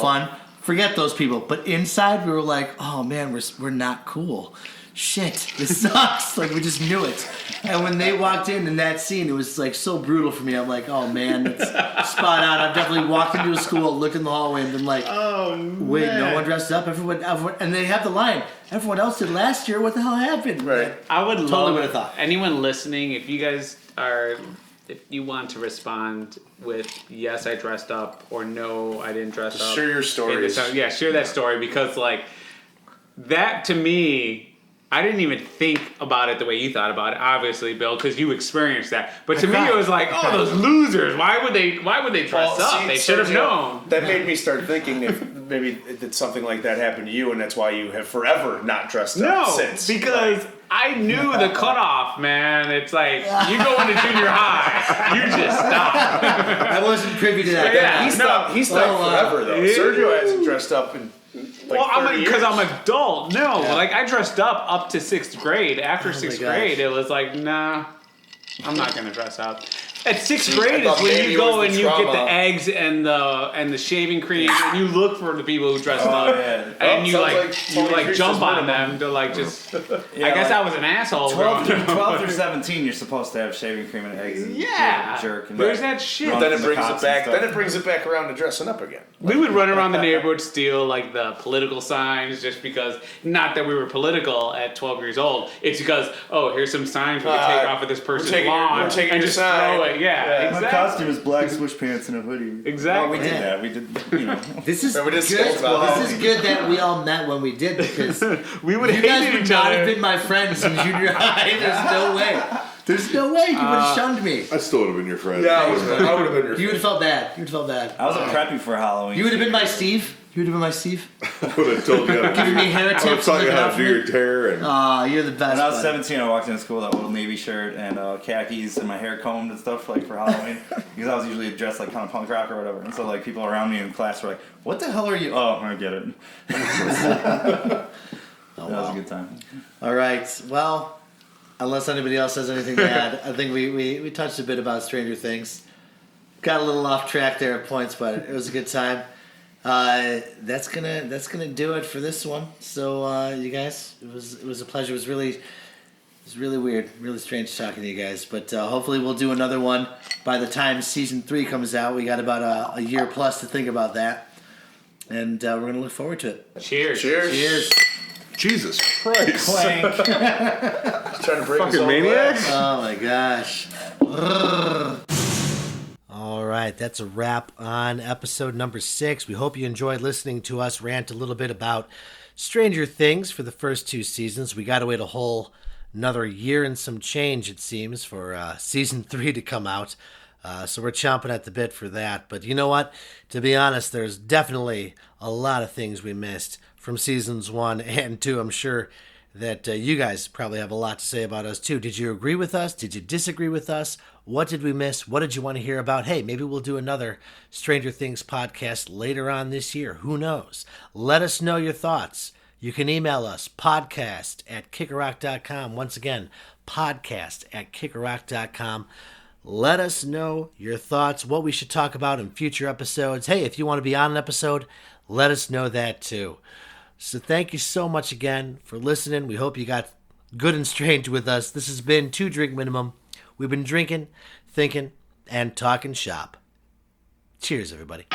fun. Forget those people. But inside we were like, oh man, we're not cool. Shit, this sucks. Like we just knew it. And when they walked in that scene, it was like so brutal for me. I'm like, oh man, it's spot on. I've definitely walked into a school, looked in the hallway, and been like, wait, no one dressed up. Everyone, and they have the line. Everyone else did last year. What the hell happened? Right. I would Totally love would've thought. anyone listening, if you want to respond with yes, I dressed up, or no, I didn't dress up. Share your stories. Yeah, share that story because like that to me, I didn't even think about it the way you thought about it, obviously, Bill, because you experienced that. But to me, it was like, oh, those losers. Why would they dress up? They should have known. That made me start thinking if maybe did something like that happen to you, and that's why you have forever not dressed up since. Because I knew the cutoff, man. It's like, you go into junior high, you just stop. I wasn't privy to that. Yeah. He stopped forever, though. Yeah. Sergio hasn't dressed up in Because I'm adult. No, like I dressed up to 6th grade. After 6th grade, it was like, nah, I'm not gonna dress up. At 6th grade is when you go and you get the eggs and the shaving cream, and you look for the people who dress up, and you jump on them to like just. I guess I was an asshole. 12 through 17, you're supposed to have shaving cream and eggs. And jerk. And There's that shit. Then it brings it back. Then it brings it back around to dressing up again. We would run around the neighborhood, steal like the political signs, just because. Not that we were political at 12 years old. It's because here's some signs we can take off of this person's lawn and just throw it. Yeah, exactly. My costume is black swoosh pants and a hoodie. Exactly. We did that. We did. This is we good. just spoke about This is good that we all met when we did, because We would you have guys hated would each not other. have been my friends in junior high. There's no way. There's no way you would have shunned me. I still would have been your friend. Yeah, I would have been your. You would have felt bad. You would have felt bad. I was a preppy for Halloween. You would have been my Steve. You would have been my Steve. I would have told you how to Giving me hair I would have tips. taught you looking how out to for do me. your hair. And You're the best. When I was buddy. 17, I walked into school with that old Navy shirt and khakis and my hair combed and stuff like for Halloween because I was usually dressed like kind of punk rock or whatever. And so like people around me in class were like, "What the hell are you?" Oh, I get it. That was a good time. All right. Well, unless anybody else has anything to add, I think we touched a bit about Stranger Things. Got a little off track there at points, but it was a good time. That's gonna do it for this one. So you guys, it was a pleasure. It was really weird, really strange talking to you guys. But hopefully we'll do another one by the time season 3 comes out. We got about a year plus to think about that, and we're gonna look forward to it. Cheers. Cheers. Jesus Christ. Clank. Trying to break us Fucking all maniacs. Oh my gosh. All right, that's a wrap on episode number 6. We hope you enjoyed listening to us rant a little bit about Stranger Things for the first 2 seasons. We got to wait a whole another year and some change, it seems, for season 3 to come out. So we're chomping at the bit for that. But you know what? To be honest, there's definitely a lot of things we missed from seasons 1 and 2. I'm sure that you guys probably have a lot to say about us too. Did you agree with us? Did you disagree with us? What did we miss? What did you want to hear about? Hey, maybe we'll do another Stranger Things podcast later on this year. Who knows? Let us know your thoughts. You can email us, podcast@kickarock.com. Once again, podcast@kickarock.com. Let us know your thoughts, what we should talk about in future episodes. Hey, if you want to be on an episode, let us know that too. So thank you so much again for listening. We hope you got good and strange with us. This has been 2 Drink Minimum. We've been drinking, thinking, and talking shop. Cheers, everybody.